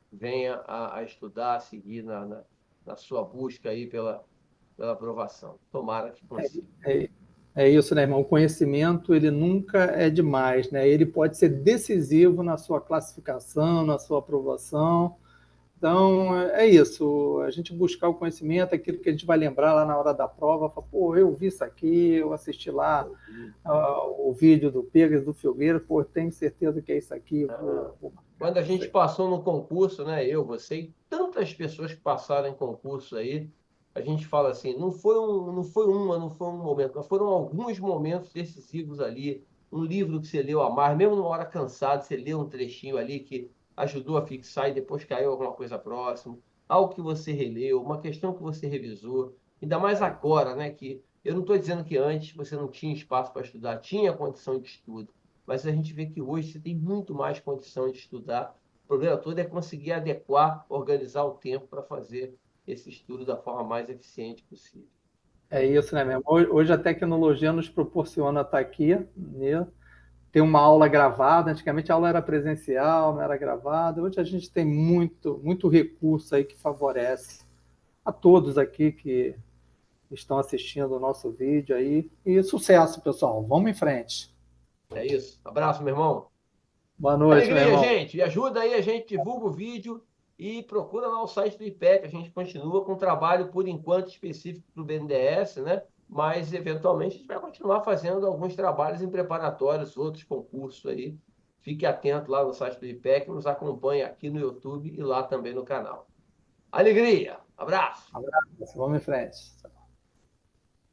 venha a estudar, a seguir na sua busca aí pela aprovação. Tomara que consiga. é, é isso, né, irmão? O conhecimento, ele nunca é demais, né? Ele pode ser decisivo na sua classificação, na sua aprovação. Então, é isso. A gente buscar o conhecimento, aquilo que a gente vai lembrar lá na hora da prova, falar, pô, eu vi isso aqui, eu assisti lá o vídeo do Pegas, do Filgueira, pô, tenho certeza que é isso aqui, eu vou marcar Quando a isso gente aí. passou no concurso, né? Eu, você e tantas pessoas que passaram em concurso aí, a gente fala assim, não foi um momento, mas foram alguns momentos decisivos ali. Um livro que você leu a mais, mesmo numa hora cansada, você leu um trechinho ali que ajudou a fixar e depois caiu alguma coisa próximo. Algo que você releu, uma questão que você revisou. Ainda mais agora, né? Que eu não estou dizendo que antes você não tinha espaço para estudar, tinha condição de estudo, mas a gente vê que hoje você tem muito mais condição de estudar. O problema todo é conseguir adequar, organizar o tempo para fazer esse estudo da forma mais eficiente possível. É isso, né, mesmo? Hoje a tecnologia nos proporciona estar aqui, né? Ter uma aula gravada. Antigamente a aula era presencial, não era gravada. Hoje a gente tem muito recurso aí que favorece a todos aqui que estão assistindo o nosso vídeo aí. E sucesso, pessoal. Vamos em frente. É isso. Abraço, meu irmão. Boa noite, meu Alegria, irmão. gente. E ajuda aí, a gente divulga o vídeo e procura lá o site do IPEC. A gente continua com um trabalho, por enquanto, específico para o BNDES, né? Mas, eventualmente, a gente vai continuar fazendo alguns trabalhos em preparatórios, outros concursos aí. Fique atento lá no site do IPEC, nos acompanhe aqui no YouTube e lá também no canal. Alegria! Abraço! Abraço. Vamos em frente.